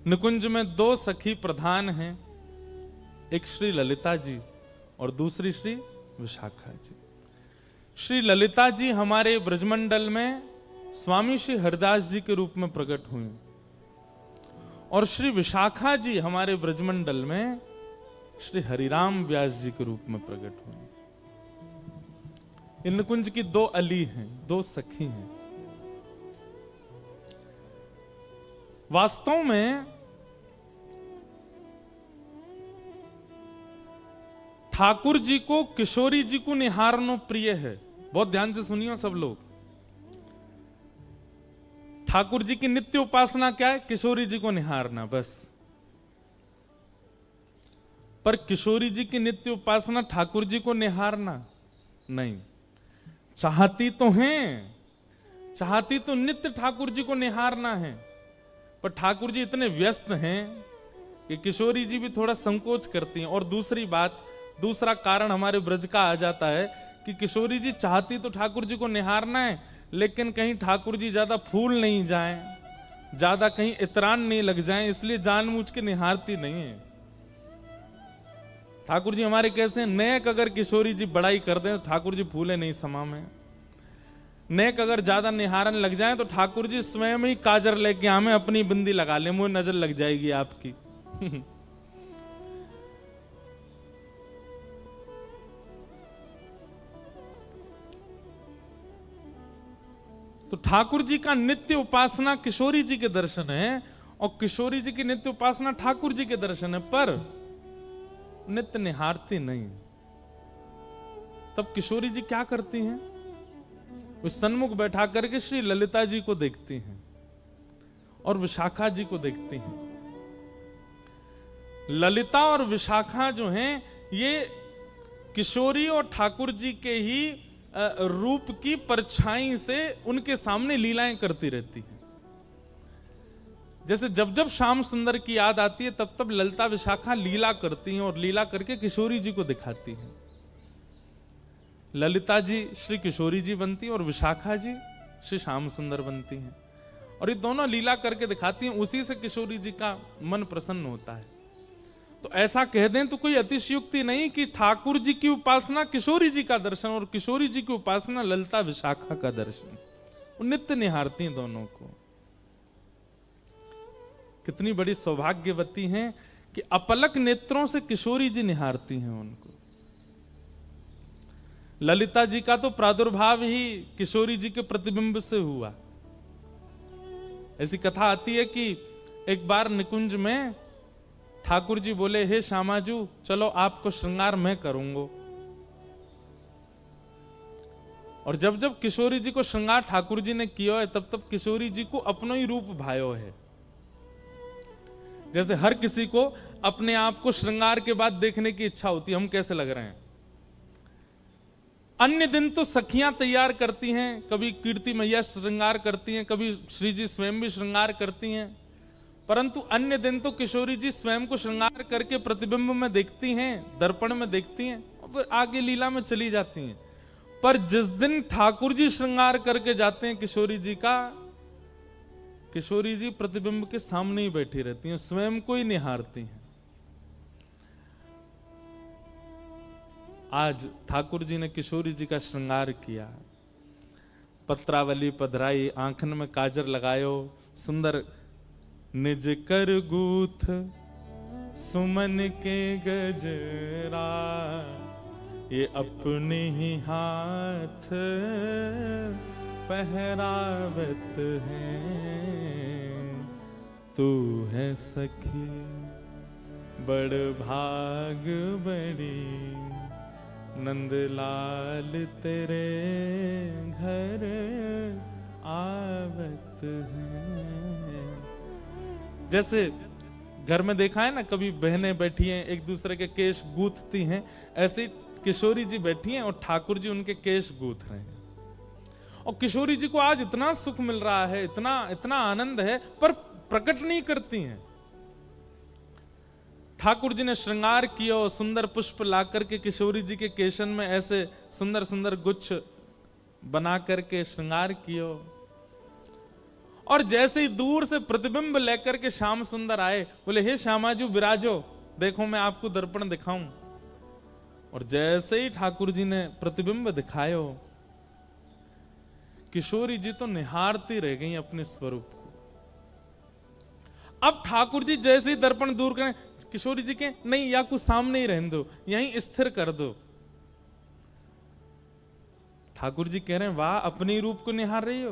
निकुंज में दो सखी प्रधान हैं, एक श्री ललिता जी और दूसरी श्री विशाखा जी। श्री ललिता जी हमारे ब्रजमंडल में स्वामी श्री हरिदास जी के रूप में प्रकट हुई और श्री विशाखा जी हमारे ब्रजमंडल में श्री हरिराम व्यास जी के रूप में प्रकट हुई। इन निकुंज की दो अली हैं, दो सखी हैं। वास्तव में ठाकुर जी को किशोरी जी को निहारनो प्रिय है। बहुत ध्यान से सुनियो सब लोग। ठाकुर जी की नित्य उपासना क्या है? किशोरी जी को निहारना, बस। पर किशोरी जी की नित्य उपासना ठाकुर जी को निहारना नहीं। चाहती तो हैं, चाहती तो नित्य ठाकुर जी को निहारना है, पर ठाकुर जी इतने व्यस्त हैं कि किशोरी जी भी थोड़ा संकोच करती हैं। और दूसरी बात, दूसरा कारण हमारे ब्रज का आ जाता है कि किशोरी जी चाहती तो ठाकुर जी को निहारना है, लेकिन कहीं ठाकुर जी ज्यादा फूल नहीं जाएं, ज्यादा कहीं इतरान नहीं लग जाएं, इसलिए जानबूझ के निहारती नहीं है। ठाकुर जी हमारे कैसे हैं? नेक अगर किशोरी जी बड़ाई कर दें तो ठाकुर जी फूले नहीं समा में। नेक अगर ज्यादा निहारन लग जाए तो ठाकुर जी स्वयं ही काजर लेके हमें अपनी बिंदी लगा ले, मुझे नजर लग जाएगी आपकी। तो ठाकुर जी का नित्य उपासना किशोरी जी के दर्शन है और किशोरी जी की नित्य उपासना ठाकुर जी के दर्शन है, पर नित्य निहारती नहीं। तब किशोरी जी क्या करती हैं? वो सन्मुख बैठा करके श्री ललिता जी को देखती हैं और विशाखा जी को देखती हैं। ललिता और विशाखा जो हैं, ये किशोरी और ठाकुर जी के ही रूप की परछाई से उनके सामने लीलाएं करती रहती हैं। जैसे जब जब श्याम सुंदर की याद आती है तब तब ललिता विशाखा लीला करती हैं और लीला करके किशोरी जी को दिखाती हैं। ललिता जी श्री किशोरी जी बनती हैं और विशाखा जी श्री श्याम सुंदर बनती हैं, और ये दोनों लीला करके दिखाती हैं। उसी से किशोरी जी का मन प्रसन्न होता है। तो ऐसा कह दें तो कोई अतिशयोक्ति नहीं कि ठाकुर जी की उपासना किशोरी जी का दर्शन और किशोरी जी की उपासना ललिता विशाखा का दर्शन। वो नित्य निहारती हैं दोनों को। कितनी बड़ी सौभाग्यवती हैं कि अपलक नेत्रों से किशोरी जी निहारती हैं उनको। ललिता जी का तो प्रादुर्भाव ही किशोरी जी के प्रतिबिंब से हुआ। ऐसी कथा आती है कि एक बार निकुंज में ठाकुर जी बोले, हे श्यामाजू चलो आपको श्रृंगार मैं करूंगा। और जब जब किशोरी जी को श्रृंगार ठाकुर जी ने किया है तब तब किशोरी जी को अपनो ही रूप भायो है। जैसे हर किसी को अपने आप को श्रृंगार के बाद देखने की इच्छा होती है, हम कैसे लग रहे हैं। अन्य दिन तो सखियां तैयार करती हैं, कभी कीर्ति मैया श्रृंगार करती हैं, कभी श्री जी स्वयं भी श्रृंगार करती हैं, परंतु अन्य दिन तो किशोरी जी स्वयं को श्रृंगार करके प्रतिबिंब में देखती हैं, दर्पण में देखती हैं और फिर आगे लीला में चली जाती हैं। पर जिस दिन ठाकुर जी श्रृंगार करके जाते हैं किशोरी जी का, किशोरी जी प्रतिबिंब के सामने ही बैठी रहती हैं, स्वयं को ही निहारती हैं। आज ठाकुर जी ने किशोरी जी का श्रृंगार किया, पत्रावली पधराई, आंखन में काजर लगायो, सुंदर निज कर गूथ सुमन के गजरा, ये अपने ही हाथ पहरावत है। तू है सखी बड़ भाग बड़ी, नंदलाल तेरे घर आवत है। जैसे घर में देखा है ना, कभी बहनें बैठी हैं एक दूसरे के केश गूंथती हैं, ऐसे किशोरी जी बैठी हैं और ठाकुर जी उनके केश गूंथ रहे हैं। और किशोरी जी को आज इतना सुख मिल रहा है, इतना इतना आनंद है, पर प्रकट नहीं करती हैं। ठाकुर जी ने श्रृंगार किया और सुंदर पुष्प ला करके किशोरी जी के केशन में ऐसे सुंदर सुंदर गुच्छ बना करके श्रृंगार किया, और जैसे ही दूर से प्रतिबिंब लेकर के श्याम सुंदर आए, बोले हे श्यामाजू विराजो, देखो मैं आपको दर्पण दिखाऊं। और जैसे ही ठाकुर जी ने प्रतिबिंब दिखायो, किशोरी जी तो निहारती रह गई अपने स्वरूप को। अब ठाकुर जी जैसे ही दर्पण दूर करें, किशोरी जी के नहीं, या कुछ सामने ही रहने दो, यहीं स्थिर कर दो। ठाकुर जी कह रहे हैं वाह, अपने रूप को निहार रही हो?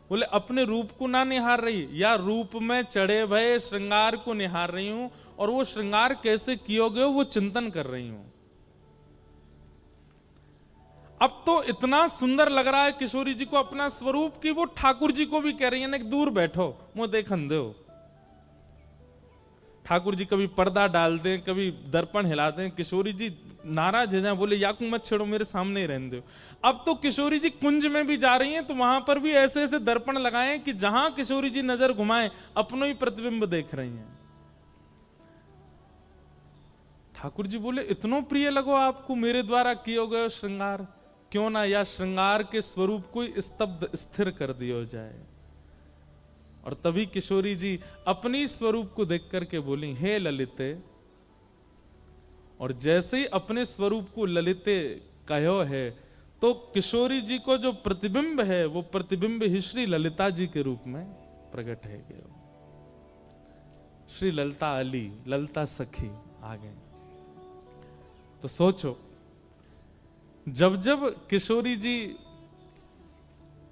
बोले अपने रूप को ना निहार रही, या रूप में चढ़े भये श्रृंगार को निहार रही हूं, और वो श्रृंगार कैसे कियोगे वो चिंतन कर रही हूं। अब तो इतना सुंदर लग रहा है किशोरी जी को अपना स्वरूप की वो ठाकुर जी को भी कह रही है ना, दूर बैठो मुंह देखन दो। ठाकुर जी कभी पर्दा डाल दें, कभी दर्पण हिला दें, किशोरी जी नाराज है, बोले याकू मत छेड़ो, मेरे सामने ही रहने दो। अब तो किशोरी जी कुंज में भी जा रही हैं, तो वहां पर भी ऐसे ऐसे दर्पण लगाएं कि जहां किशोरी जी नजर घुमाएं अपनो ही प्रतिबिंब देख रही हैं। ठाकुर जी बोले इतनो प्रिय लगो आपको मेरे द्वारा किए गए श्रृंगार, क्यों ना या श्रृंगार के स्वरूप को स्तब्ध स्थिर कर दिया जाए। और तभी किशोरी जी अपनी स्वरूप को देख करके बोली हे ललिते। और जैसे ही अपने स्वरूप को ललिते कहो है, तो किशोरी जी को जो प्रतिबिंब है वो प्रतिबिंब ही श्री ललिता जी के रूप में प्रकट है गया। श्री ललिता अली, ललिता सखी आ गए। तो सोचो, जब जब किशोरी जी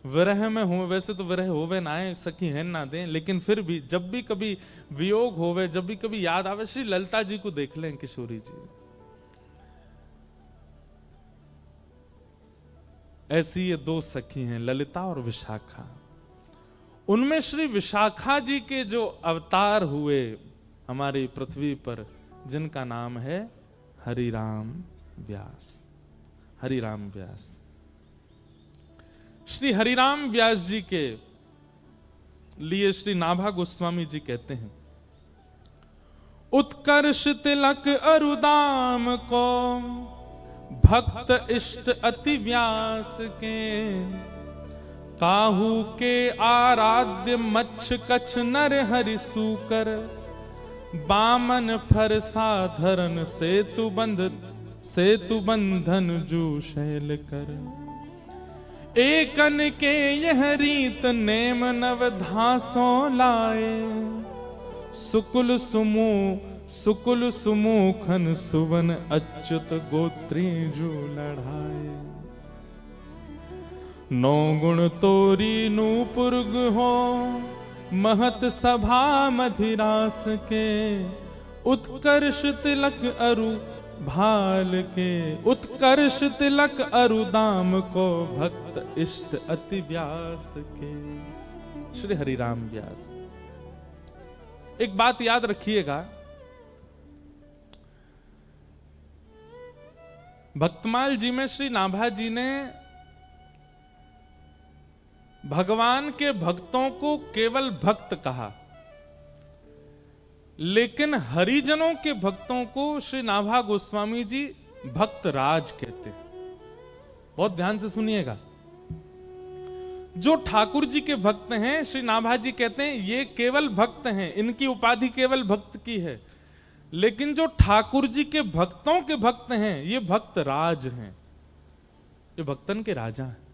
विरह में हो, वैसे तो विरह होवे ना आए, सखी है ना दें, लेकिन फिर भी जब भी कभी वियोग होवे, जब भी कभी याद आवे, श्री ललिता जी को देख लें किशोरी जी। ऐसी ये दो सखी हैं, ललिता और विशाखा। उनमें श्री विशाखा जी के जो अवतार हुए हमारी पृथ्वी पर, जिनका नाम है हरिराम व्यास। हरिराम व्यास, श्री हरिराम व्यास जी के लिए श्री नाभा गोस्वामी जी कहते हैं, उत्कर्ष तिलक अरुदाम को भक्त इष्ट अति व्यास के, काहू के आराध्य मच्छ कच्छ नर हरि सूकर, बामन फर साधरन सेतु बंधन जू शैल कर, एकन के यह रीत नेम नवधासों लाए, सुकुल सुमुखन सुवन अच्युत गोत्री जो लढ़ाए, नौ गुण तोरी नूपुर हो महत सभा मधिरास के, उत्कर्ष तिलक अरु भाल के, उत्कर्ष तिलक अरुदाम को भक्त इष्ट अति व्यास के। श्री हरिराम व्यास। एक बात याद रखिएगा, भक्तमाल जी में श्री नाभा जी ने भगवान के भक्तों को केवल भक्त कहा, लेकिन हरिजनों के भक्तों को श्री नाभा गोस्वामी जी भक्त राज कहते हैं। बहुत ध्यान से सुनिएगा, जो ठाकुर जी के भक्त हैं श्री नाभा जी कहते हैं ये केवल भक्त हैं, इनकी उपाधि केवल भक्त की है, लेकिन जो ठाकुर जी के भक्तों के भक्त हैं ये भक्त राज हैं, ये भक्तन के राजा हैं।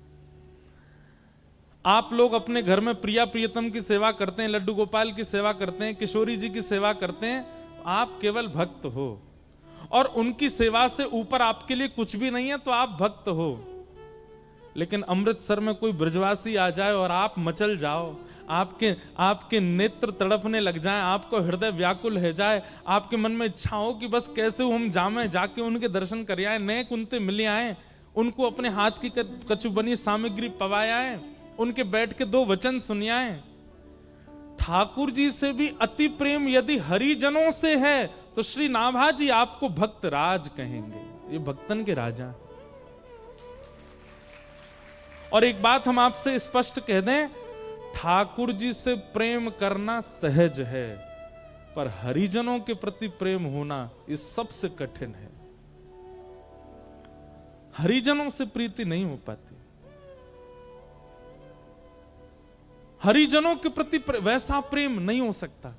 आप लोग अपने घर में प्रिया प्रियतम की सेवा करते हैं, लड्डू गोपाल की सेवा करते हैं, किशोरी जी की सेवा करते हैं, आप केवल भक्त हो, और उनकी सेवा से ऊपर आपके लिए कुछ भी नहीं है तो आप भक्त हो। लेकिन अमृतसर में कोई ब्रजवासी आ जाए और आप मचल जाओ, आपके नेत्र तड़पने लग जाएं, आपको हृदय व्याकुल हो जाए, आपके मन में इच्छा हो कि बस कैसे हम जामे जाके उनके दर्शन कर आए, नए कुंते मिले आए, उनको अपने हाथ की कछु बनी सामग्री पवाए, उनके बैठ के दो वचन सुनियाए। ठाकुर जी से भी अति प्रेम यदि हरिजनों से है तो श्री नाभा जी आपको भक्त राज कहेंगे, ये भक्तन के राजा। और एक बात हम आपसे स्पष्ट कह दें, ठाकुर जी से प्रेम करना सहज है, पर हरिजनों के प्रति प्रेम होना ये सबसे कठिन है। हरिजनों से प्रीति नहीं हो पाती। हरिजनों के प्रति वैसा प्रेम नहीं हो सकता।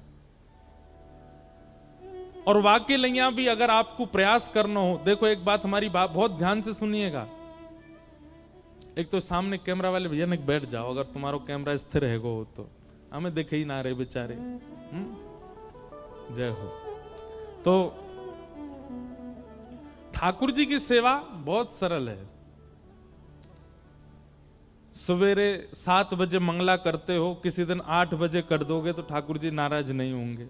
और वाकई लैया भी अगर आपको प्रयास करना हो, देखो एक बात हमारी बात बहुत ध्यान से सुनिएगा। एक तो सामने कैमरा वाले भैया ने बैठ जाओ, अगर तुम्हारा कैमरा स्थिर रहेगा हो तो हमें देखे ही ना रहे बेचारे। जय हो। तो ठाकुर जी की सेवा बहुत सरल है। सवेरे 7 बजे मंगला करते हो, किसी दिन 8 बजे कर दोगे तो ठाकुर जी नाराज नहीं होंगे।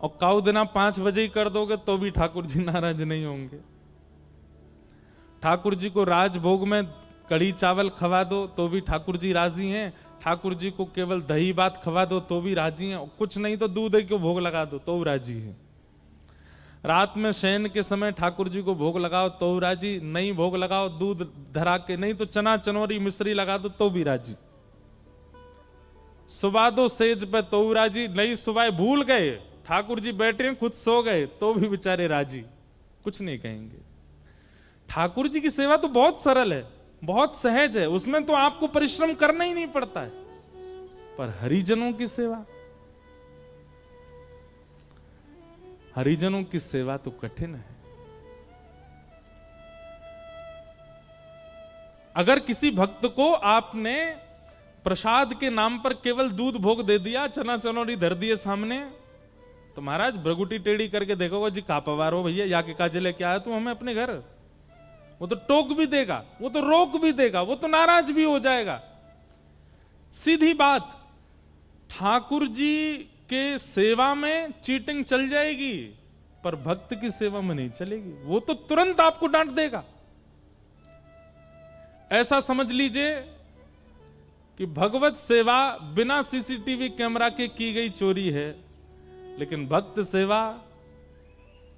और काऊ दिना 5 बजे ही कर दोगे तो भी ठाकुर जी नाराज नहीं होंगे। ठाकुर जी को राजभोग में कढ़ी चावल खवा दो तो भी ठाकुर जी राजी हैं। ठाकुर जी को केवल दही भात खवा दो तो भी राजी हैं। कुछ नहीं तो दूध को भोग लगा दो तो राजी हैं। रात में शयन के समय ठाकुर जी को भोग लगाओ तो राजी, नहीं भोग लगाओ दूध धरा के, नहीं तो चना चनोरी मिश्री लगा दो तो भी राजी। सुबह दो सेज पे तो राजी, नहीं सुबह भूल गए ठाकुर जी बैठे खुद सो गए तो भी बेचारे राजी, कुछ नहीं कहेंगे। ठाकुर जी की सेवा तो बहुत सरल है, बहुत सहज है, उसमें तो आपको परिश्रम करना ही नहीं पड़ता है। पर हरिजनों की सेवा, हरिजनों की सेवा तो कठिन है। अगर किसी भक्त को आपने प्रसाद के नाम पर केवल दूध भोग दे दिया, चना चनौरी धर दिए सामने, तो महाराज भ्रगुटी टेढ़ी करके देखोगे जी का पवार हो भैया, या के काजे लेके आया तू हमें अपने घर। वो तो टोक भी देगा, वो तो रोक भी देगा, वो तो नाराज भी हो जाएगा। सीधी बात, ठाकुर जी के सेवा में चीटिंग चल जाएगी पर भक्त की सेवा में नहीं चलेगी। वो तो तुरंत आपको डांट देगा। ऐसा समझ लीजिए कि भगवत सेवा बिना सीसीटीवी कैमरा के की गई चोरी है, लेकिन भक्त सेवा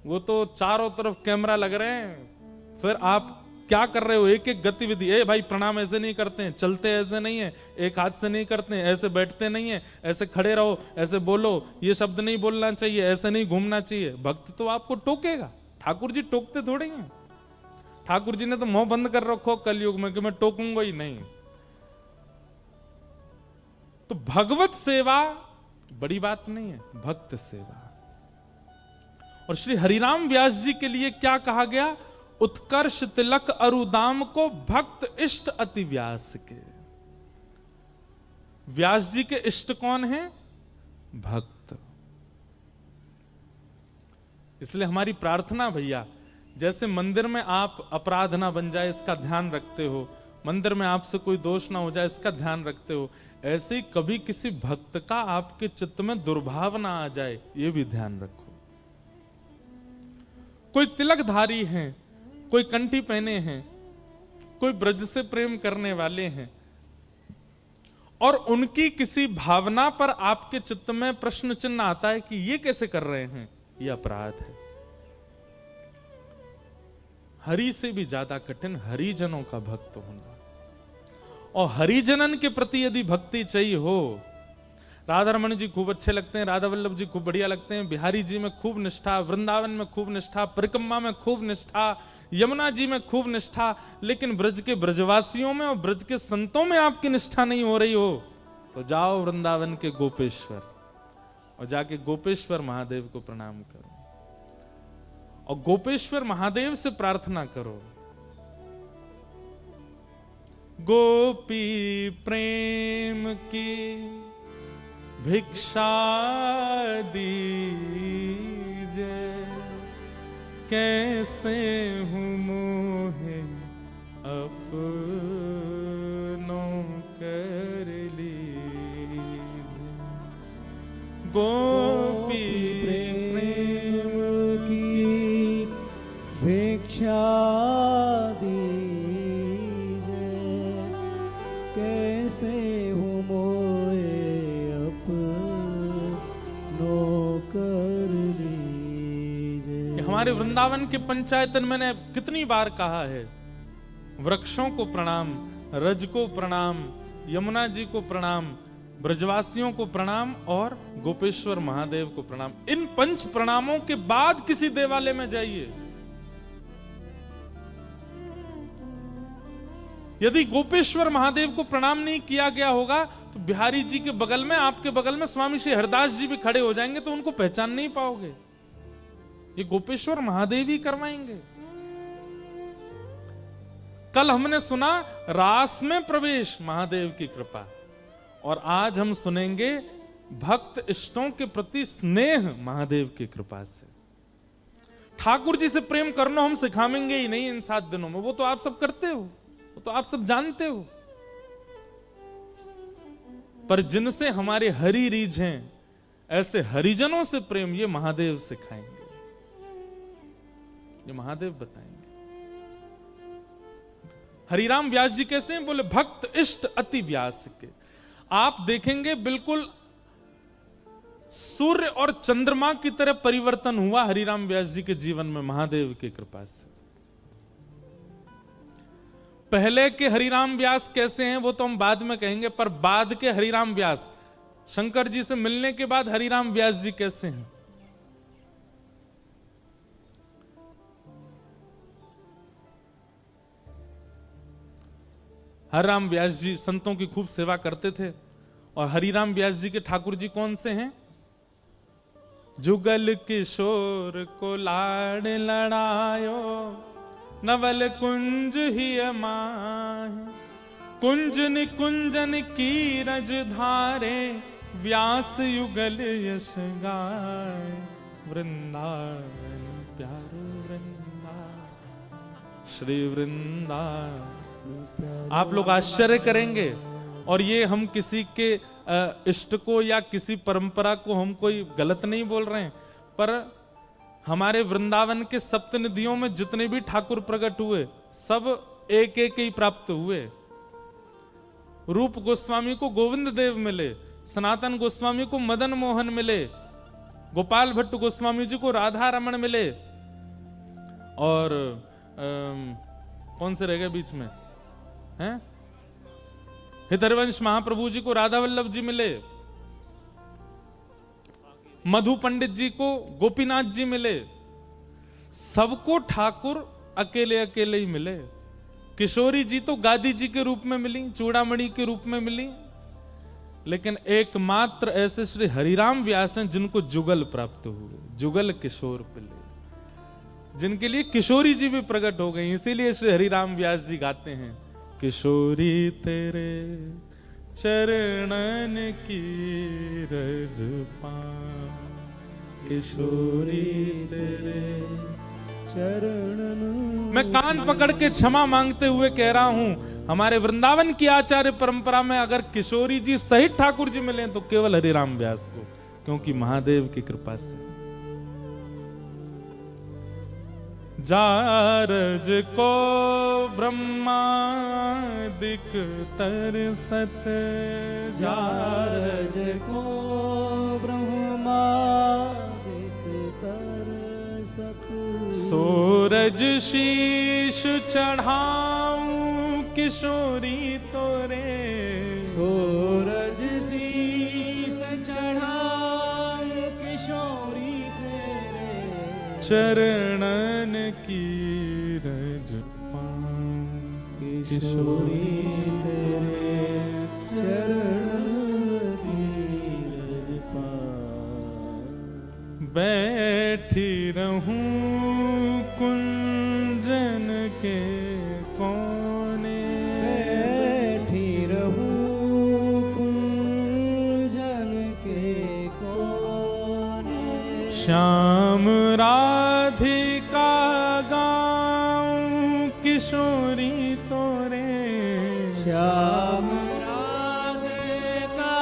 वो तो चारों तरफ कैमरा लग रहे हैं, फिर आप क्या कर रहे हो, एक एक गतिविधि। ए भाई प्रणाम ऐसे नहीं करते हैं, चलते ऐसे नहीं है, एक हाथ से नहीं करते हैं, ऐसे बैठते नहीं है, ऐसे खड़े रहो, ऐसे बोलो, ये शब्द नहीं बोलना चाहिए, ऐसे नहीं घूमना चाहिए। भक्त तो आपको टोकेगा, ठाकुर जी टोकते थोड़े हैं। ठाकुर जी ने तो मुंह बंद कर रखो कलयुग में कि मैं टोकूंगा ही नहीं। तो भगवत सेवा बड़ी बात नहीं है, भक्त सेवा। और श्री हरिराम व्यास जी के लिए क्या कहा गया, उत्कर्ष तिलक अरुदाम को भक्त इष्ट अति व्यास के। व्यास जी के इष्ट कौन है, भक्त। इसलिए हमारी प्रार्थना भैया, जैसे मंदिर में आप अपराध ना बन जाए इसका ध्यान रखते हो, मंदिर में आपसे कोई दोष ना हो जाए इसका ध्यान रखते हो, ऐसे ही कभी किसी भक्त का आपके चित्त में दुर्भाव ना आ जाए ये भी ध्यान रखो। कोई तिलकधारी हैं, कोई कंठी पहने हैं, कोई ब्रज से प्रेम करने वाले हैं, और उनकी किसी भावना पर आपके चित्त में प्रश्न चिन्ह आता है कि ये कैसे कर रहे हैं, ये अपराध है। हरि से भी ज्यादा कठिन हरिजनों का भक्त होना। और हरिजनन के प्रति यदि भक्ति चाहिए हो, राधा रमन जी खूब अच्छे लगते हैं, राधा वल्लभ जी खूब बढ़िया लगते हैं, बिहारी जी में खूब निष्ठा, वृंदावन में खूब निष्ठा, परिक्रमा में खूब निष्ठा, यमुना जी में खूब निष्ठा, लेकिन ब्रज के ब्रजवासियों में और ब्रज के संतों में आपकी निष्ठा नहीं हो रही हो, तो जाओ वृंदावन के गोपेश्वर और जाके गोपेश्वर महादेव को प्रणाम करो और गोपेश्वर महादेव से प्रार्थना करो, गोपी प्रेम की भिक्षा दीजिए, कैसे हूँ मोहे अपनों कर लीजिए। गोपी प्रेम की भिक्षा दीजिए, कैसे हूँ मोहे अपनों कर लीजिए। हमारे वृंदावन के पंचायतन मैंने कितनी बार कहा है, वृक्षों को प्रणाम, रज को प्रणाम, यमुना जी को प्रणाम, ब्रजवासियों को प्रणाम और गोपेश्वर महादेव को प्रणाम। इन 5 प्रणामों के बाद किसी देवालय में जाइए। यदि गोपेश्वर महादेव को प्रणाम नहीं किया गया होगा तो बिहारी जी के बगल में, आपके बगल में स्वामी श्री हरदास जी भी खड़े हो जाएंगे तो उनको पहचान नहीं पाओगे। ये गोपेश्वर महादेव ही करवाएंगे। कल हमने सुना रास में प्रवेश महादेव की कृपा, और आज हम सुनेंगे भक्त इष्टों के प्रति स्नेह महादेव की कृपा से। ठाकुर जी से प्रेम करना हम सिखाएंगे ही नहीं इन 7 दिनों में, वो तो आप सब करते हो, वो तो आप सब जानते हो। पर जिनसे हमारे हरि रीझ हैं, ऐसे हरिजनों से प्रेम ये महादेव सिखाएंगे, ये महादेव बताएंगे। हरिराम व्यास जी कैसे हैं? बोले भक्त इष्ट अति व्यास के। आप देखेंगे बिल्कुल सूर्य और चंद्रमा की तरह परिवर्तन हुआ हरिराम व्यास जी के जीवन में महादेव की कृपा से। पहले के हरिराम व्यास कैसे हैं वो तो हम बाद में कहेंगे, पर बाद के हरिराम व्यास, शंकर जी से मिलने के बाद हरिराम व्यास जी कैसे हैं? हरिराम व्यास जी संतों की खूब सेवा करते थे, और हरिराम व्यास जी के ठाकुर जी कौन से हैं? जुगल किशोर को लाड लड़ायो, नवल कुंज ही माहे, कुंज निकुंजन की रज धारे, व्यास युगल यश गाय, वृंदावन प्यारो वृंदावन, श्री वृंदावन। आप लोग आश्चर्य करेंगे, और ये हम किसी के इष्ट को या किसी परंपरा को हम कोई गलत नहीं बोल रहे हैं, पर हमारे वृंदावन के सप्तनिधियों में जितने भी ठाकुर प्रकट हुए सब एक एक ही प्राप्त हुए। रूप गोस्वामी को गोविंद देव मिले, सनातन गोस्वामी को मदन मोहन मिले, गोपाल भट्ट गोस्वामी जी को राधा रमण मिले, और कौन से रह गए बीच में हैं? हितरवंश महाप्रभु जी को राधा वल्लभ जी मिले, मधु पंडित जी को गोपीनाथ जी मिले। सबको ठाकुर अकेले अकेले ही मिले। किशोरी जी तो गादी जी के रूप में मिली, चूड़ामणि के रूप में मिली, लेकिन एकमात्र ऐसे श्री हरिराम व्यास हैं जिनको जुगल प्राप्त हुए, जुगल किशोर पिले, जिनके लिए किशोरी जी भी प्रकट हो गई। इसीलिए श्री हरिराम व्यास जी गाते हैं, किशोरी तेरे चरणन की रज पाऊं, किशोरी तेरे चरणन। मैं कान पकड़ के क्षमा मांगते हुए कह रहा हूं, हमारे वृंदावन की आचार्य परंपरा में अगर किशोरी जी सहित ठाकुर जी मिले तो केवल हरिराम व्यास को, क्योंकि महादेव की कृपा से। जारज को ब्रह्मादिक तरसत, जारज को ब्रह्मादिक तरसत, सूरज शीश चढ़ाऊं किशोरी तोरे, सूरज शीश चढ़ाऊं किशोरी तेरे, चरणन की रज पाऊं, किशोरी तेरे चरणन की रज पाऊं। बैठी रहूं कुंजन के कोने, बैठी रहूं कुंजन के कोने, श्याम राधिका गाऊं किशोरी तोरे, श्याम राधिका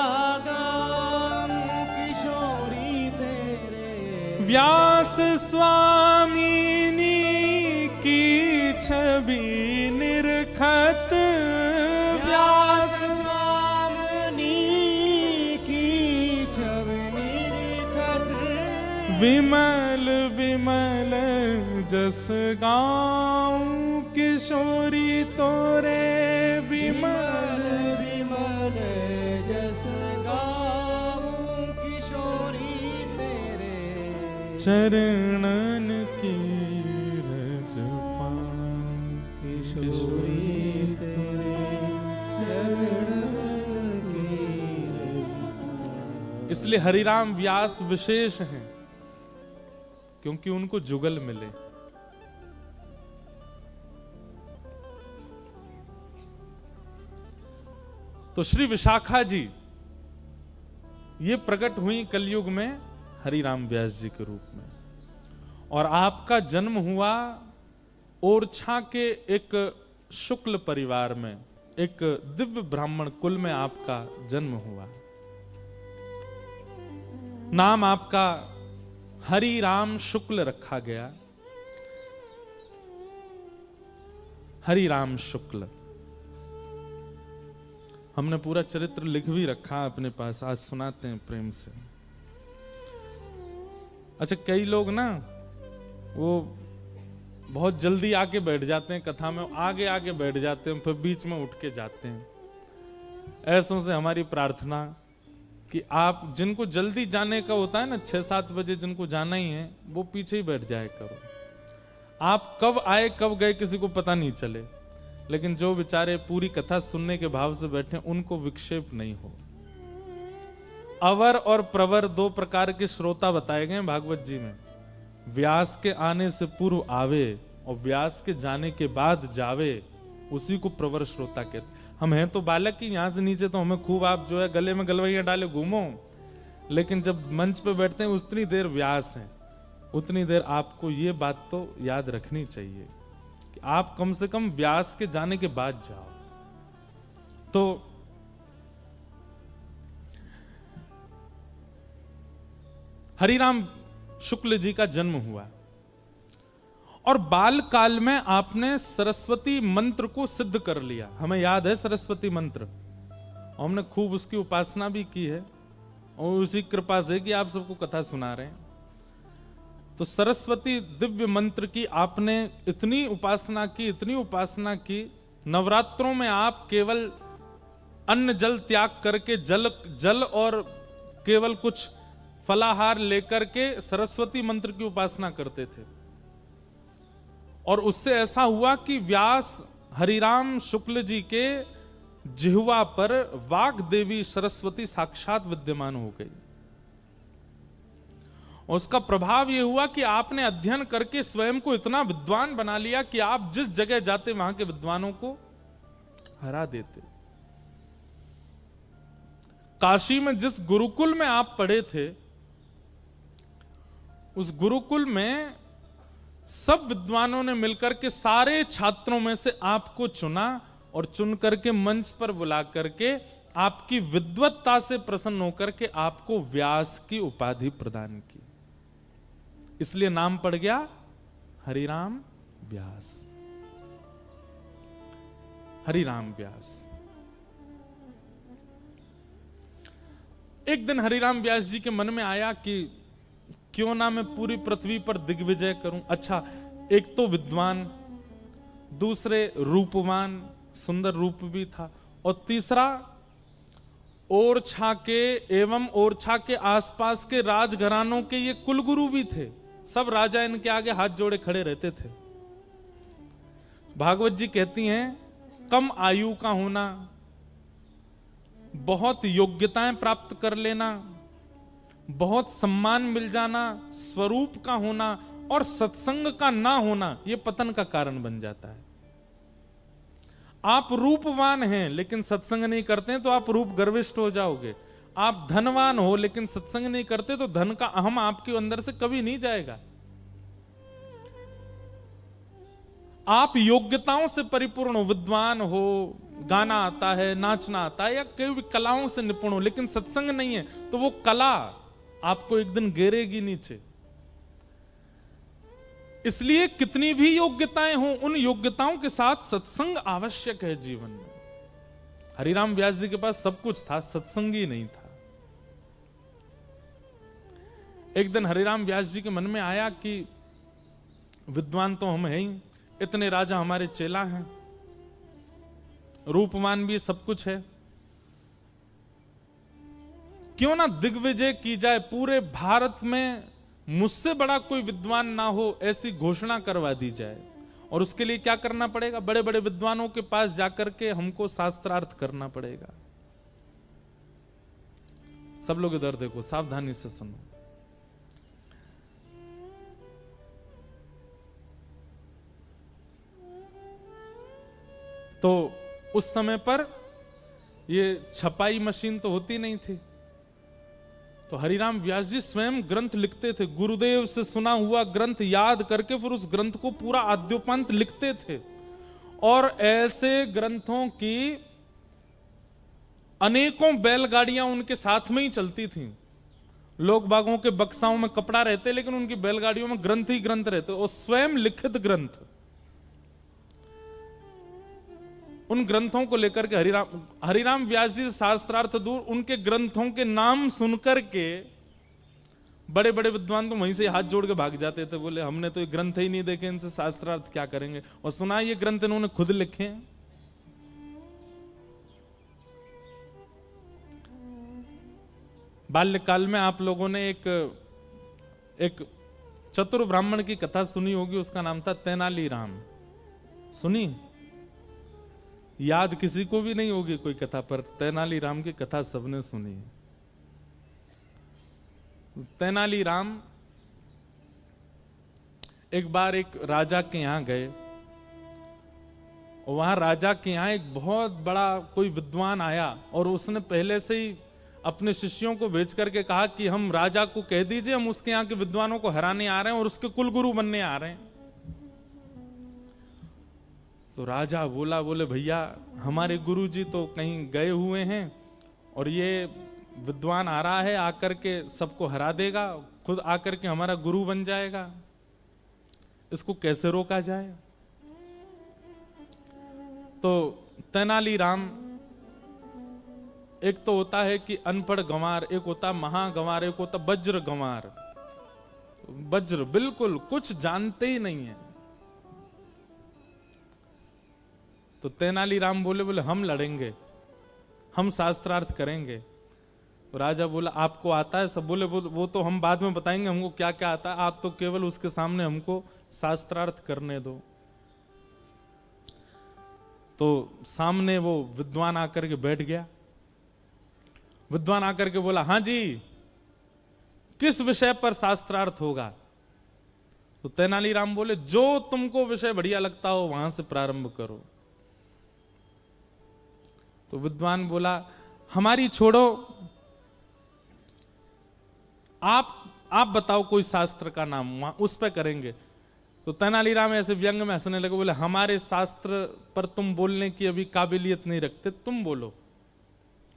गाऊं किशोरी तेरे, व्यास स्वामिनी की छवि निरखत, व्यास स्वामिनी की छवि निरखत, विमल विमल जस गाऊं किशोरी तोरे, विमल विमल जस गाऊं किशोरी तेरे, चरणन की रज पाऊं, किशोरी तेरे चरण की। इसलिए हरिराम व्यास विशेष हैं, क्योंकि उनको जुगल मिले। तो श्री विशाखा जी ये प्रकट हुई कलयुग में हरिराम व्यास जी के रूप में, और आपका जन्म हुआ ओरछा के एक शुक्ल परिवार में, एक दिव्य ब्राह्मण कुल में आपका जन्म हुआ। नाम आपका हरिराम शुक्ल रखा गया, हरिराम शुक्ल। हमने पूरा चरित्र लिख भी रखा अपने पास, आज सुनाते हैं प्रेम से। अच्छा, कई लोग ना वो बहुत जल्दी आके बैठ जाते हैं कथा में, आगे आगे बैठ जाते हैं, फिर बीच में उठ के जाते हैं। ऐसों से हमारी प्रार्थना कि आप जिनको जल्दी जाने का होता है ना, 6-7 बजे जिनको जाना ही है, वो पीछे ही बैठ जाए करो। आप कब आए कब गए किसी को पता नहीं चले, लेकिन जो बेचारे पूरी कथा सुनने के भाव से बैठे उनको विक्षेप नहीं हो। अवर और प्रवर 2 प्रकार के श्रोता बताए गए भागवत जी में। व्यास के आने से पूर्व आवे और व्यास के जाने के बाद जावे, उसी को प्रवर श्रोता कहते। हम हैं तो बालक ही, यहां से नीचे तो हमें खूब आप जो है गले में गलवैया डाले घूमो, लेकिन जब मंच पे बैठते हैं उतनी देर व्यास हैं, उतनी देर आपको ये बात तो याद रखनी चाहिए कि आप कम से कम व्यास के जाने के बाद जाओ। तो हरिराम शुक्ल जी का जन्म हुआ, और बाल काल में आपने सरस्वती मंत्र को सिद्ध कर लिया। हमें याद है सरस्वती मंत्र, और हमने खूब उसकी उपासना भी की है, और उसी कृपा से कि आप सबको कथा सुना रहे हैं। तो सरस्वती दिव्य मंत्र की आपने इतनी उपासना की, इतनी उपासना की, नवरात्रों में आप केवल अन्न जल त्याग करके जल और केवल कुछ फलाहार लेकर के सरस्वती मंत्र की उपासना करते थे। और उससे ऐसा हुआ कि व्यास हरिराम शुक्ल जी के जिह्वा पर वाग देवी सरस्वती साक्षात विद्यमान हो गई। उसका प्रभाव यह हुआ कि आपने अध्ययन करके स्वयं को इतना विद्वान बना लिया कि आप जिस जगह जाते वहां के विद्वानों को हरा देते। काशी में जिस गुरुकुल में आप पढ़े थे, उस गुरुकुल में सब विद्वानों ने मिलकर के सारे छात्रों में से आपको चुना, और चुन करके मंच पर बुला करके आपकी विद्वत्ता से प्रसन्न होकर के आपको व्यास की उपाधि प्रदान की। इसलिए नाम पड़ गया हरिराम व्यास। हरिराम व्यास। एक दिन हरिराम व्यास जी के मन में आया कि क्यों ना मैं पूरी पृथ्वी पर दिग्विजय करूं। अच्छा, एक तो विद्वान, दूसरे रूपवान, सुंदर रूप भी था, और तीसरा ओरछा के एवं ओरछा के आसपास के राजघरानों के ये कुलगुरु भी थे। सब राजा इनके आगे हाथ जोड़े खड़े रहते थे। भागवत जी कहती हैं, कम आयु का होना, बहुत योग्यताएं प्राप्त कर लेना, बहुत सम्मान मिल जाना, स्वरूप का होना और सत्संग का ना होना, यह पतन का कारण बन जाता है। आप रूपवान हैं लेकिन सत्संग नहीं करते हैं तो आप रूप गर्विष्ठ हो जाओगे। आप धनवान हो लेकिन सत्संग नहीं करते तो धन का अहम आपके अंदर से कभी नहीं जाएगा। आप योग्यताओं से परिपूर्ण हो, विद्वान हो, गाना आता है, नाचना आता है, या कोई भी कलाओं से निपुण हो, लेकिन सत्संग नहीं है तो वो कला आपको एक दिन गिरेगी नीचे। इसलिए कितनी भी योग्यताएं हो, उन योग्यताओं के साथ सत्संग आवश्यक है जीवन में। हरिराम व्यास जी के पास सब कुछ था, सत्संग ही नहीं था। एक दिन हरिराम व्यास जी के मन में आया कि विद्वान तो हम हैं ही, इतने राजा हमारे चेला हैं, रूपवान भी सब कुछ है, क्यों ना दिग्विजय की जाए, पूरे भारत में मुझसे बड़ा कोई विद्वान ना हो ऐसी घोषणा करवा दी जाए, और उसके लिए क्या करना पड़ेगा? बड़े बड़े विद्वानों के पास जाकर के हमको शास्त्रार्थ करना पड़ेगा। सब लोग इधर देखो, सावधानी से सुनो। तो उस समय पर ये छपाई मशीन तो होती नहीं थी, तो हरिराम व्यास जी स्वयं ग्रंथ लिखते थे। गुरुदेव से सुना हुआ ग्रंथ याद करके फिर उस ग्रंथ को पूरा आद्योपांत लिखते थे। और ऐसे ग्रंथों की अनेकों बैलगाड़ियां उनके साथ में ही चलती थीं। लोग बागों के बक्साओं में कपड़ा रहते, लेकिन उनकी बैलगाड़ियों में ग्रंथ ही ग्रंथ रहते, और स्वयं लिखित ग्रंथ। उन ग्रंथों को लेकर के हरिराम व्यास जी शास्त्रार्थ दूर, उनके ग्रंथों के नाम सुनकर के बड़े बड़े विद्वान तो वहीं से हाथ जोड़ के भाग जाते थे, बोले हमने तो ये ग्रंथ ही नहीं देखे, इनसे शास्त्रार्थ क्या करेंगे। और सुना ये ग्रंथ इन्होंने खुद लिखे हैं। बाल्यकाल में आप लोगों ने एक चतुर ब्राह्मण की कथा सुनी होगी, उसका नाम था तेनालीराम। सुनी? याद किसी को भी नहीं होगी कोई कथा, पर तेनालीराम की कथा सबने सुनी है। तेनालीराम एक बार एक राजा के यहां गए, और वहां राजा के यहां एक बहुत बड़ा कोई विद्वान आया, और उसने पहले से ही अपने शिष्यों को भेज करके कहा कि हम राजा को कह दीजिए हम उसके यहाँ के विद्वानों को हराने आ रहे हैं और उसके कुलगुरु बनने आ रहे हैं। तो राजा बोले भैया हमारे गुरुजी तो कहीं गए हुए हैं और ये विद्वान आ रहा है, आकर के सबको हरा देगा, खुद आकर के हमारा गुरु बन जाएगा, इसको कैसे रोका जाए। तो तेनालीराम, एक तो होता है कि अनपढ़ गंवार, एक होता महागंवार, एक होता वज्र गंवार। वज्र बिल्कुल कुछ जानते ही नहीं है। तो तेनालीराम बोले हम लड़ेंगे, हम शास्त्रार्थ करेंगे। तो राजा बोला आपको आता है सब? बोले वो तो हम बाद में बताएंगे हमको क्या क्या आता है, आप तो केवल उसके सामने हमको शास्त्रार्थ करने दो। तो सामने वो विद्वान आकर के बैठ गया। विद्वान आकर के बोला हां जी, किस विषय पर शास्त्रार्थ होगा? तो तेनालीराम बोले जो तुमको विषय बढ़िया लगता हो वहां से प्रारंभ करो। तो विद्वान बोला हमारी छोड़ो, आप बताओ कोई शास्त्र का नाम, उस पर करेंगे। तो तेनालीराम ऐसे व्यंग में हंसने लगे, बोले हमारे शास्त्र पर तुम बोलने की अभी काबिलियत नहीं रखते, तुम बोलो,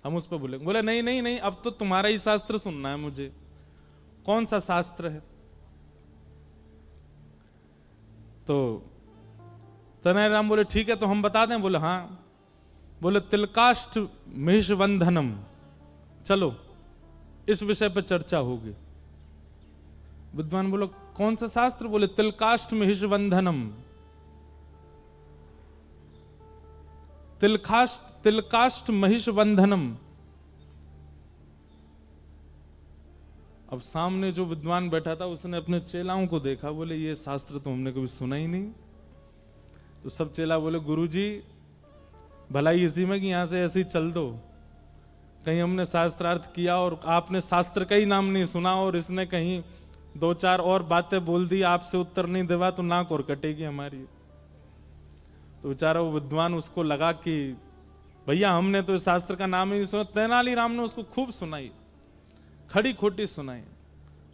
हम उस पर बोलेंगे। बोले नहीं नहीं नहीं, अब तो तुम्हारा ही शास्त्र सुनना है मुझे। कौन सा शास्त्र है? तो तेनालीराम बोले ठीक है, तो हम बता दें? बोले हाँ। बोले तिलकाष्ठ महिषबंधनम, चलो इस विषय पर चर्चा होगी। विद्वान बोलो कौन सा शास्त्र? बोले तिलकाष्ठ महिषबंधनम। तिलकाष्ठ महिषबंधनम। अब सामने जो विद्वान बैठा था उसने अपने चेलाओं को देखा, बोले ये शास्त्र तो हमने कभी सुना ही नहीं। तो सब चेला बोले गुरुजी भलाई इसी में कि यहां से ऐसे ही चल दो, कहीं हमने शास्त्रार्थ किया और आपने शास्त्र का ही नाम नहीं सुना और इसने कहीं दो चार और बातें बोल दी, आपसे उत्तर नहीं देवा तो नाक और कटेगी हमारी। तो बेचारा वो विद्वान उसको लगा कि भैया हमने तो इस शास्त्र का नाम ही नहीं सुना। तेनालीराम ने उसको खूब सुनाई, खड़ी खोटी सुनाई,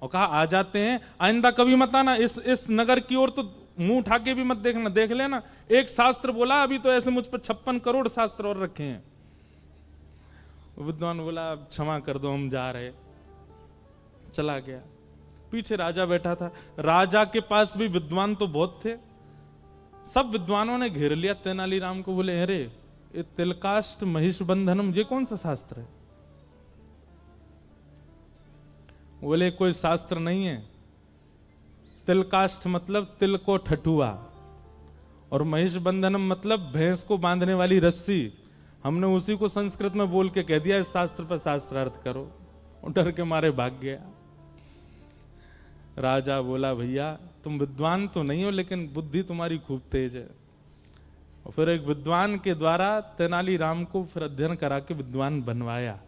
और कहा आ जाते हैं, आइंदा कभी मत आना इस नगर की ओर, तो मुंह उठा के भी मत देखना, देख लेना एक शास्त्र बोला, अभी तो ऐसे मुझ पर 56 करोड़ शास्त्र और रखे हैं। विद्वान बोला क्षमा कर दो हम जा रहे, चला गया। पीछे राजा बैठा था, राजा के पास भी विद्वान तो बहुत थे, सब विद्वानों ने घेर लिया तेनालीराम को। बोले अरे ये तिलकाष्ठ महिषबंधनम ये कौन सा शास्त्र है? बोले कोई शास्त्र नहीं है, तिलकाष्ठ मतलब तिल को ठठुआ, और महिषबंधनम मतलब भैंस को बांधने वाली रस्सी। हमने उसी को संस्कृत में बोल के कह दिया इस शास्त्र पर शास्त्रार्थ करो, और डर के मारे भाग गया। राजा बोला भैया तुम विद्वान तो नहीं हो लेकिन बुद्धि तुम्हारी खूब तेज है। और फिर एक विद्वान के द्वारा तेनालीराम को फिर अध्ययन करा के विद्वान बनवाया।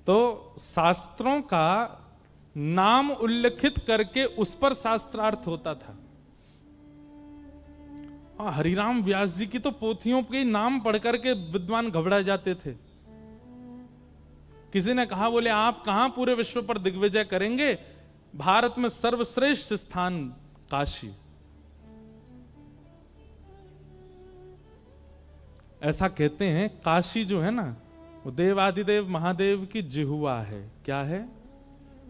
तो शास्त्रों का नाम उल्लेखित करके उस पर शास्त्रार्थ होता था। हरिराम व्यास जी की तो पोथियों के नाम पढ़ करके विद्वान घबरा जाते थे। किसी ने कहा बोले आप कहां पूरे विश्व पर दिग्विजय करेंगे, भारत में सर्वश्रेष्ठ स्थान काशी। ऐसा कहते हैं काशी जो है ना वो देवाधिदेव महादेव की जिह्वा है। क्या है?